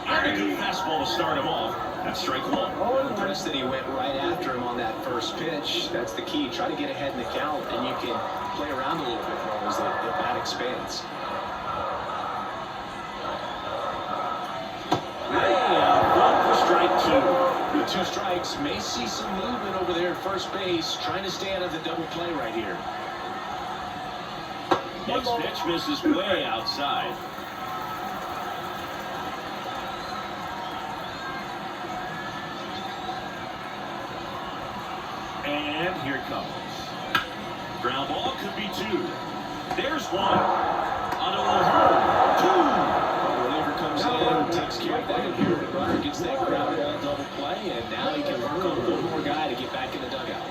And a good fastball to start him off. That's strike 1. I'm impressed that he went right after him on that first pitch. That's the key. Try to get ahead in the count, and you can play around a little bit more as the bat expands. Strike 2. With 2 strikes, may see some movement over there at first base, trying to stay out of the double play right here. Next pitch misses way outside. And here it comes. Ground ball could be 2. There's 1. On a home. 2. Reliever comes in, takes care of that inherited runner, gets that ground ball double play, and now he can work on one more guy to get back in the dugout.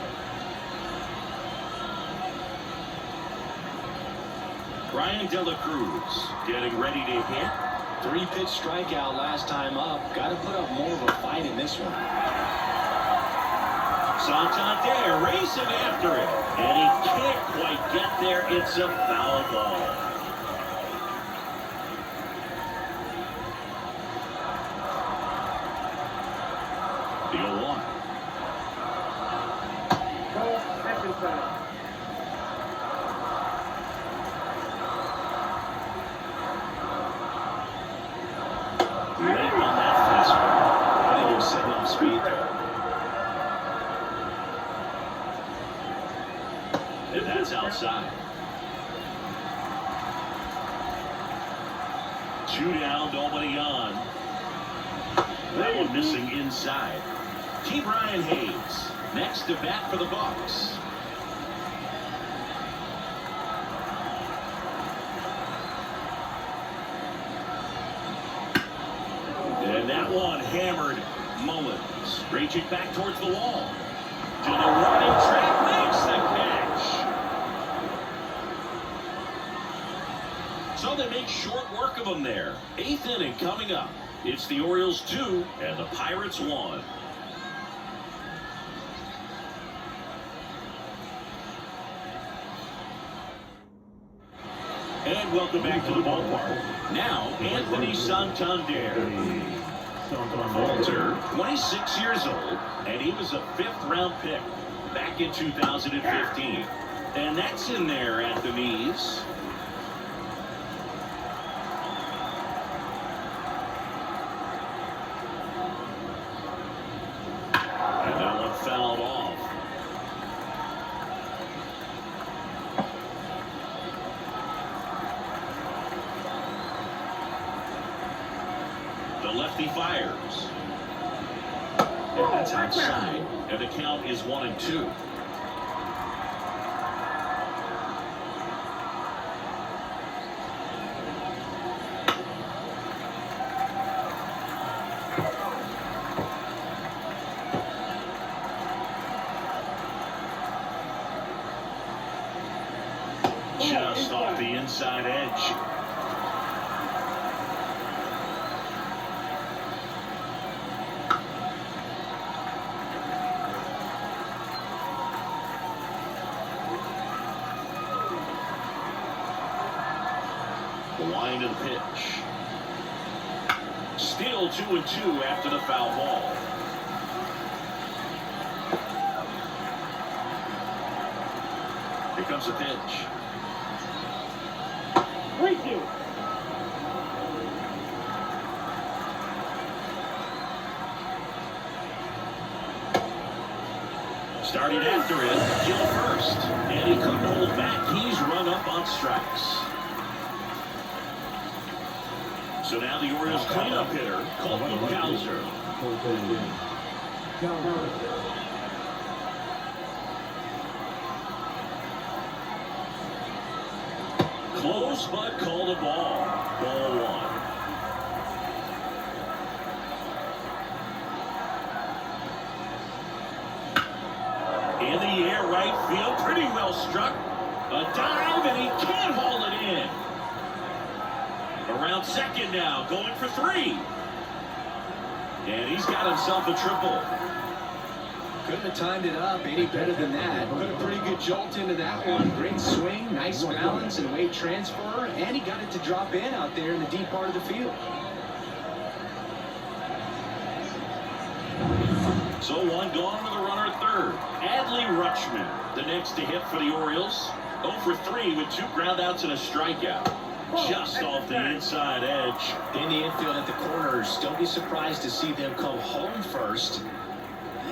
Brian De La Cruz getting ready to hit. 3-pitch strikeout last time up. Got to put up more of a fight in this one. Santander racing after it, and he can't quite get there. It's a foul ball. The 0-1. Second time. Late on that fastball. I think he was setting off speed there. And that's outside. 2 down, nobody on. That one missing inside. T. Brian Hayes next to bat for the Bucks. And that one hammered. Mullins reaching back towards the wall. To the running track, makes the catch. So they make short work of them there. 8th inning coming up. It's the Orioles 2 and the Pirates 1. And welcome back to the ballpark. Now, Anthony Santander. Walter, 26 years old, and he was a 5th-round pick back in 2015. And that's in there at the knees. And that one fouled off. The lefty fires. And that's outside. And the count is 1-2. Just off the inside edge. The line of the pitch. Still 2-2 after the foul ball. Here comes the pitch. 3-2. Starting after it, Gil first. And he couldn't hold back. He's run up on strikes. So now the Orioles cleanup hitter, Colton Cowser. Close, but called a ball. Ball 1. In the air, right field, pretty well struck. A dive, and he can't haul it in. Around second now, going for 3. And he's got himself a triple. Couldn't have timed it up any better than that. Put a pretty good jolt into that one. Great swing, nice balance and weight transfer, and he got it to drop in out there in the deep part of the field. So one gone with a runner at third. Adley Rutschman, the next to hit for the Orioles. 0 for 3 with 2 groundouts and a strikeout. Just off the inside edge. In the infield at the corners, don't be surprised to see them come home first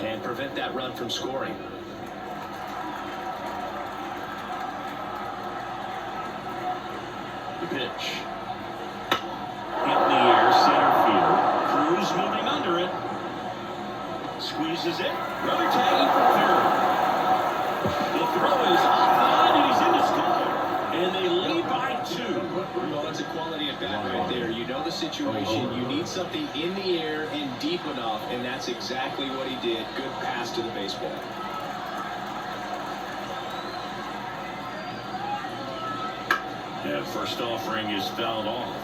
and prevent that run from scoring. The pitch. Hit in the air, center field. Cruz moving under it. Squeezes it. Runner tagging for third. The throw is offline, and he's in to score. And they lead by 2. Well, that's a quality at bat right there. You know the situation. You need something in the air and deep enough, and that's exactly what he did. Good pass to the baseball. And first offering is fouled off.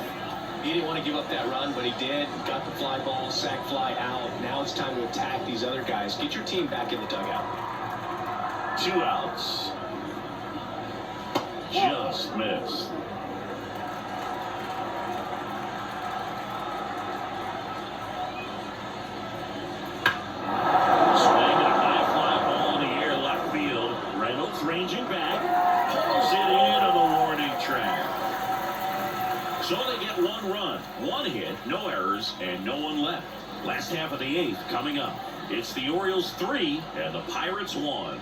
He didn't want to give up that run, but he did. Got the fly ball, sac fly out. Now it's time to attack these other guys. Get your team back in the dugout. 2 outs. Just missed. Swing and a high fly ball in the air left field. Reynolds ranging back. Pulls it into the warning track. So they get 1 run, 1 hit, no errors, and no one left. Last half of the 8th coming up. It's the Orioles 3 and the Pirates 1.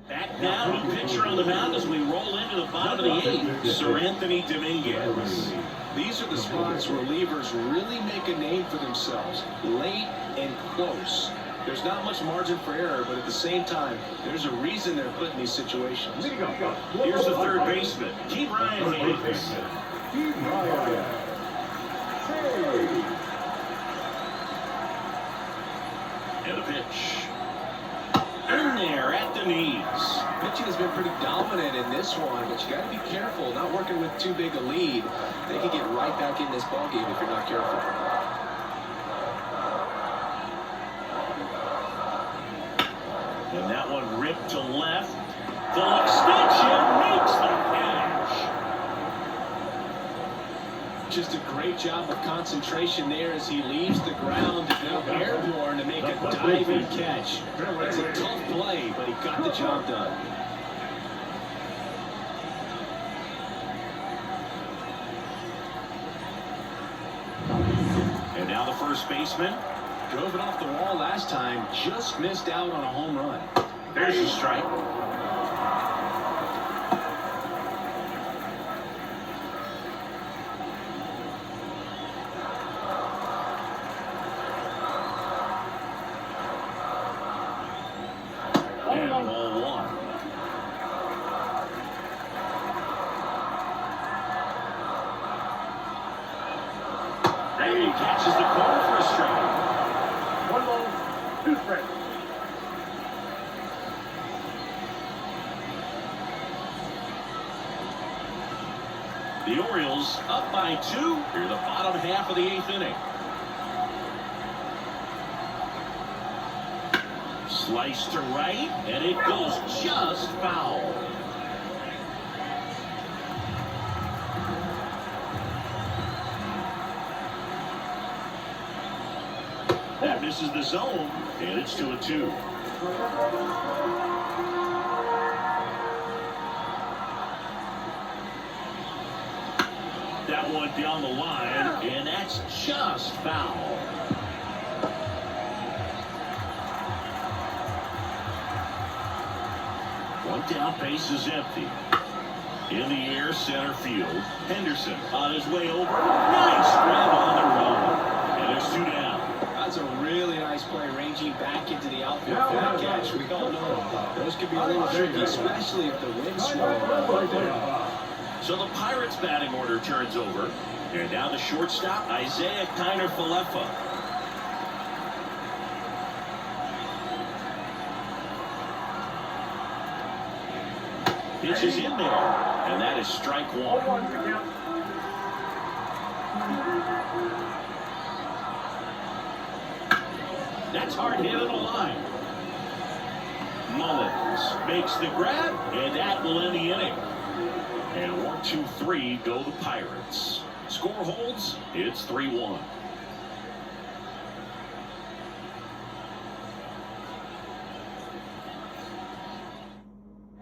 Back now, new pitcher on the mound as we roll into the bottom of the 8th. Sir Anthony Dominguez. These are the spots relievers really make a name for themselves. Late and close. There's not much margin for error, but at the same time, there's a reason they're put in these situations. Here's the third baseman, Keith Hayes. And a pitch. In there at the knees. Pitching has been pretty dominant in this one, but you got to be careful. Not working with too big a lead. They could get right back in this ballgame if you're not careful. And that one ripped to left. The extension makes the catch. Just a great job of concentration there as he leaves the ground to go airborne to make a diving catch. It's a tough play, but he got the job done. And now the first baseman. Drove it off the wall last time, just missed out on a home run. There's a strike. And ball 1. There he catches the corner for a strike. 1 ball, 2 strikes. The Orioles up by 2 here the bottom half of the 8th inning. Slice to right, and it goes just foul. That misses the zone, and it's 2-2. That one down the line, and that's just foul. One down, base is empty. In the air, center field. Henderson on his way over. Nice grab on the run. And there's 2 down. That's a really nice play, ranging back into the outfield for that catch. We all know those could be a little tricky, especially if the wind's swirling right there. So the Pirates batting order turns over. And now the shortstop, Isaiah Kiner-Falefa. pitch is in there, and that is strike one. 0-1 to count. That's hard hit on the line. Mullins makes the grab, and that will end the inning. And 1-2-3 go the Pirates. Score holds, it's 3-1.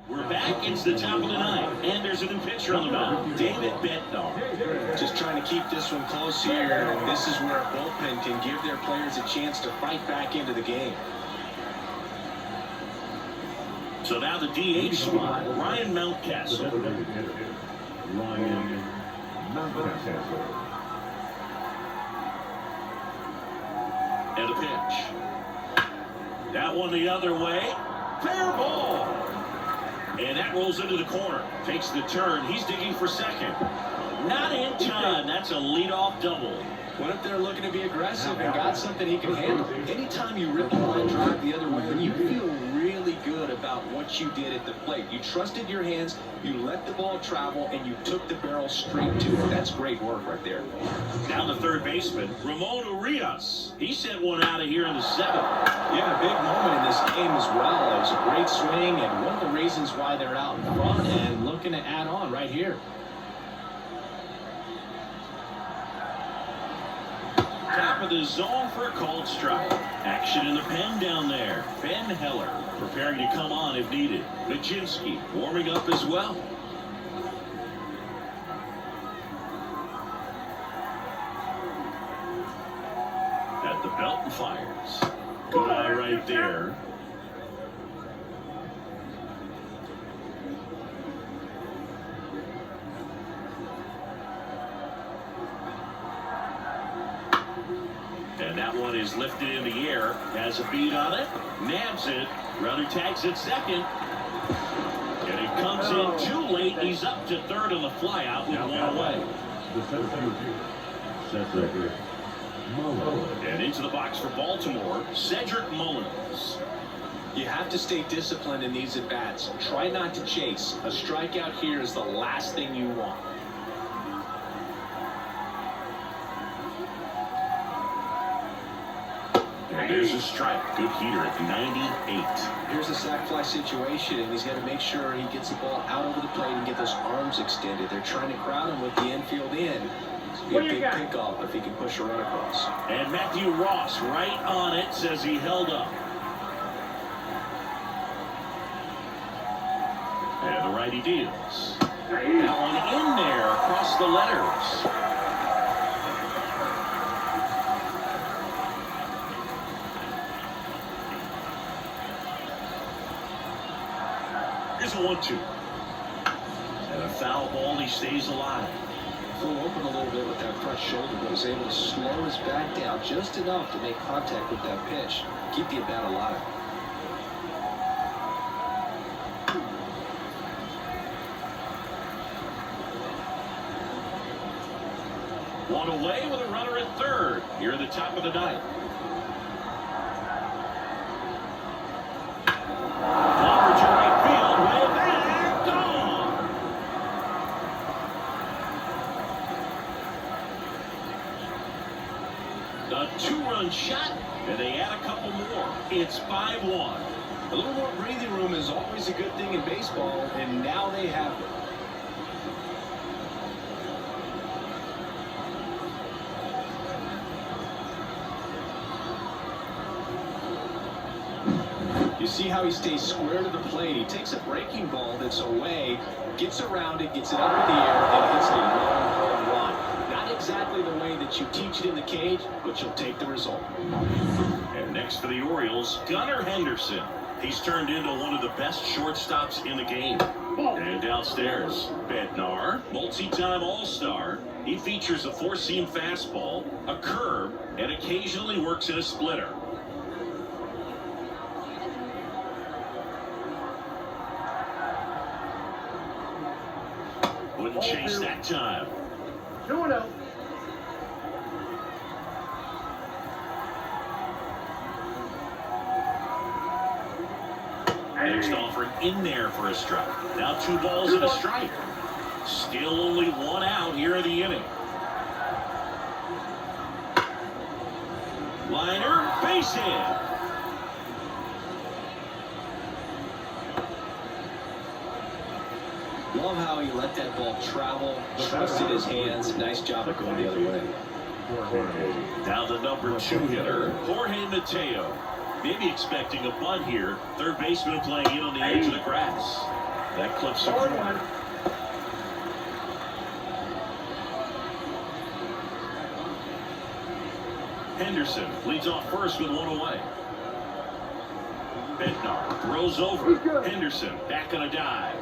We're back. It's the top of the ninth, and there's a new pitcher on the mound, David Bednar. Just trying to keep this one close here. This is where a bullpen can give their players a chance to fight back into the game. So now the DH spot, Ryan Mountcastle. And the pitch. That one the other way. Fair ball. And that rolls into the corner. Takes the turn. He's digging for second. Not in time. That's a leadoff double. What if they're looking to be aggressive and got something he can handle? Anytime you rip a line drive the other way, you feel really good about what you did at the plate. You trusted your hands, you let the ball travel, and you took the barrel straight to it. That's great work right there. Down the third baseman, Ramon Urias. He sent one out of here in the seventh. Yeah, a big moment in this game as well. It was a great swing, and one of the reasons why they're out in front and looking to add on right here. Top of the zone for a called strike. Action in the pen down there. Ben Heller preparing to come on if needed. Majinski warming up as well. At the belt and fires. Good eye right there. And that one is lifted in the air, has a beat on it, nabs it, runner tags it second. And it comes in too late. He's up to third on the flyout with one away. And into the box for Baltimore, Cedric Mullins. You have to stay disciplined in these at-bats. Try not to chase. A strikeout here is the last thing you want. And there's a strike. Good heater at 98. Here's a sac fly situation, and he's got to make sure he gets the ball out over the plate and get those arms extended. They're trying to crowd him with the infield in. Be a big pickoff if he can push a run across. And Matthew Ross right on it, says he held up. And the righty deals. That one in there across the letters. Here's a 1-2. And a foul ball, he stays alive. Flew open a little bit with that front shoulder, but was able to slow his back down just enough to make contact with that pitch. Keep the at-bat alive. One away with a runner at third. Here at the top of the ninth. Clobber to right field. Way back. Gone. A two-run shot, and they add a couple more. It's 5-1. A little more breathing room is always a good thing in baseball, and now they have it. You see how he stays square to the plate. He takes a breaking ball that's away, gets around it, gets it up in the air, and hits a long home run. Not exactly the way that you teach it in the cage, but you'll take the result. And next for the Orioles, Gunnar Henderson. He's turned into one of the best shortstops in the game. And downstairs, Bednar, multi-time All-Star. He features a four-seam fastball, a curve, and occasionally works in a splitter. Wouldn't chase that time. 2-0. And Next offering in there for a strike. Now 2 balls and a strike. Still only 1 out here in the inning. Liner, base hit. Love how he let that ball travel, trusted his hands. Nice job of going the other way. Now the number 2 hitter, Jorge Mateo. Maybe expecting a bunt here. Third baseman playing in on the edge of the grass. That clips the corner. Henderson leads off first with 1 away. Bednar throws over. Henderson back on a dive.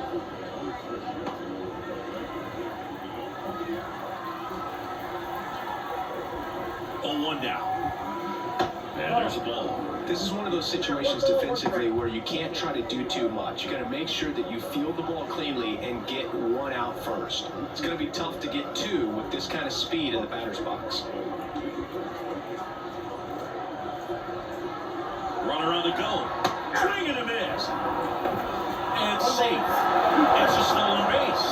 Oh, 1 down. And there's a ball. This is one of those situations defensively where you can't try to do too much. You got to make sure that you field the ball cleanly and get 1 out first. It's going to be tough to get 2 with this kind of speed in the batter's box. Runner on the go. Swing and a miss. And safe. It's a stolen base.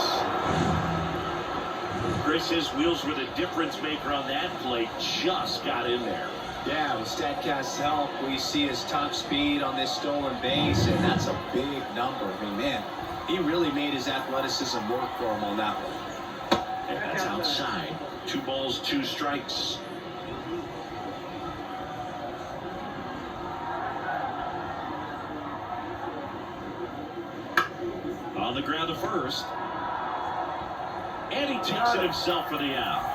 Chris, his wheels were the difference maker on that play. Just got in there. Yeah, with StatCast's help, we see his top speed on this stolen base, and that's a big number. I mean, man, he really made his athleticism work for him on that one. And that's outside. 2 balls, 2 strikes. On the ground to first. And he takes it himself for the out.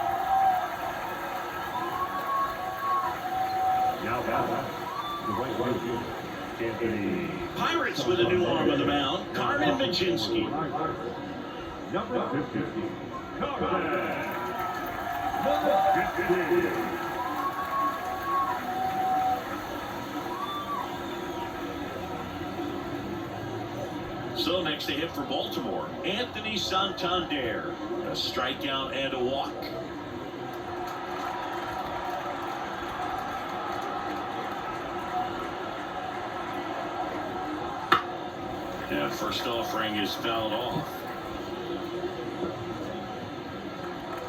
Pirates with a new arm on the mound. Carmen Michinski. Number 50, Carmen. So next to hit for Baltimore, Anthony Santander. A strikeout and a walk. And first offering is fouled off.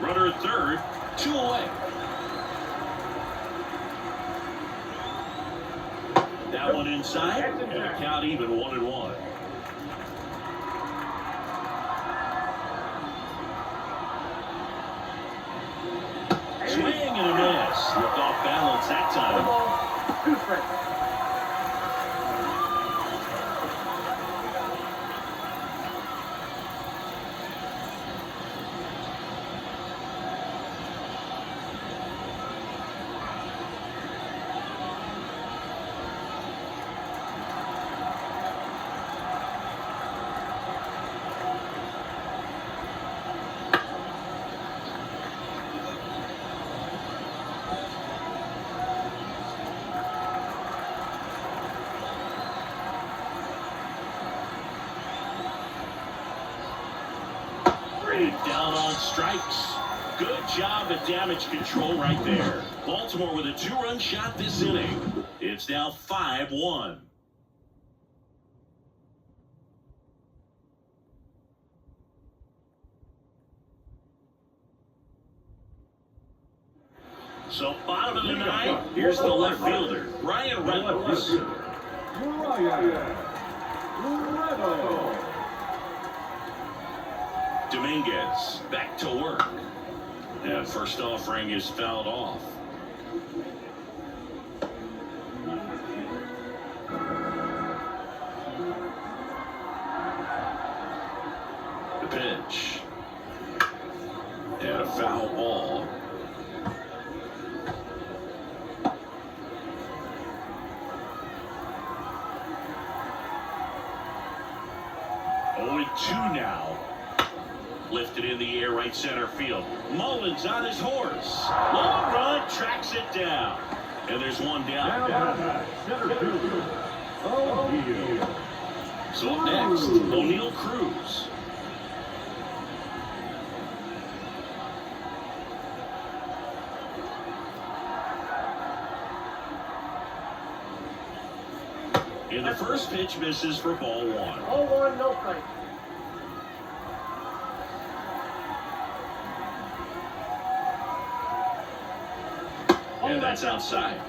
Runner at third, 2 away. That one inside, and a count even 1-1. Swing and a miss. Slipped off balance that time. 2 strikes. Down on strikes. Good job at damage control right there. Baltimore with a 2-run shot this inning. It's now 5-1. So bottom of the 9th, here's the left fielder, Ryan Reynolds. Dominguez back to work. And first offering is fouled off. The pitch. And a foul ball. Only 2 now. Lifted in the air, right center field. Mullins on his horse. Long run, tracks it down. And there's 1 down. So up next, O'Neal Cruz. And the first pitch misses for ball one. 0-1, no strike. And that's outside.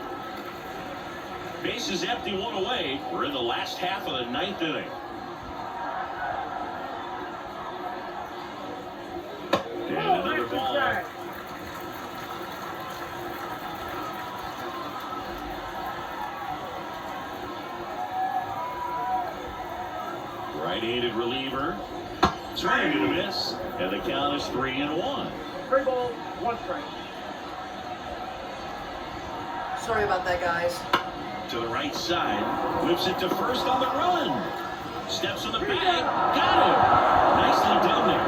Base is empty, one away. We're in the last half of the ninth inning. And another ball. Right-handed reliever. Swing and a miss. And the count is 3-1. 3 balls, 1 strike. Sorry about that, guys. To the right side. Whips it to first on the run. Steps on the bag. Got him. Nicely done there.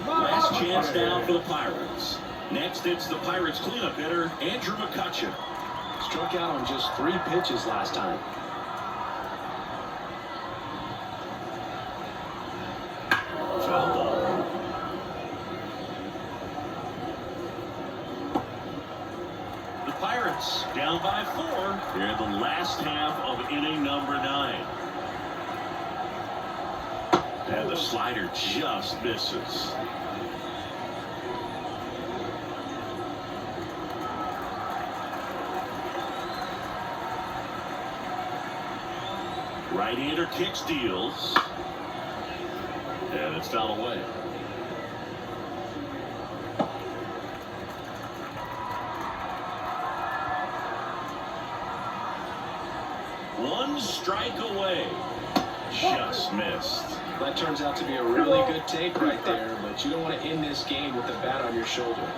Last chance down for the Pirates. Next, it's the Pirates cleanup hitter, Andrew McCutcheon. Struck out on just 3 pitches last time. Foul ball. The Pirates down by 4. They're in the last half of inning number 9. And the slider just misses. Right-hander kicks, deals. And it's fouled away. One strike away. Just missed. That turns out to be a really good take right there, but you don't want to end this game with the bat on your shoulder.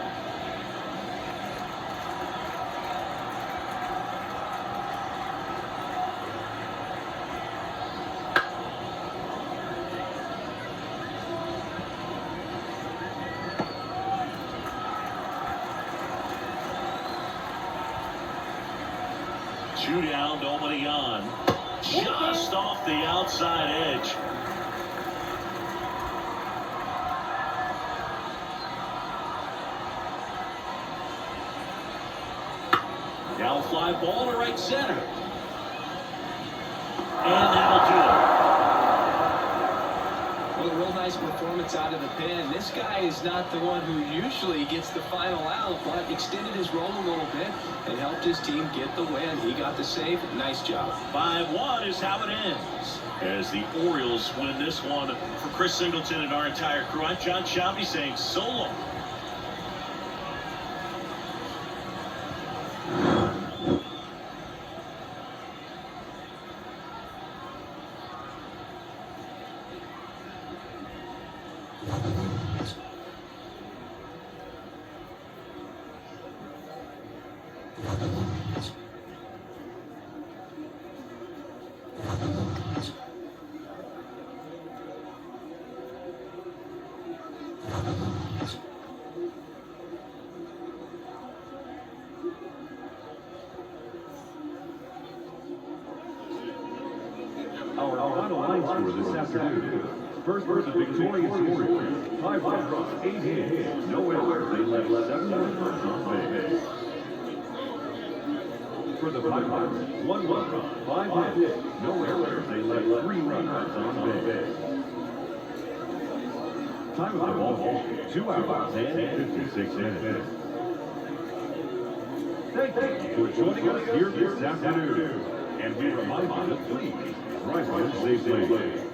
Two down, nobody on. Just off the outside edge. Now fly ball to right center. And that'll do it. Well, a real nice performance out of the pen. This guy is not the one who usually gets the final out, but extended his role a little bit and helped his team get the win. He got the save. Nice job. 5-1 is how it ends. As the Orioles win this one. For Chris Singleton and our entire crew, I'm John Shelby saying so long. Our final line score this afternoon. First versus victorious Orioles. 5 runs, 8 hits, no errors. They left 7 runners on base. For the Pirates, 1 run, 5 hits, no errors. They left 3 runners on base. Time of the ball game, 2 hours and 56 minutes. Thank you for joining us here this afternoon. And we remind you to please drive in safely.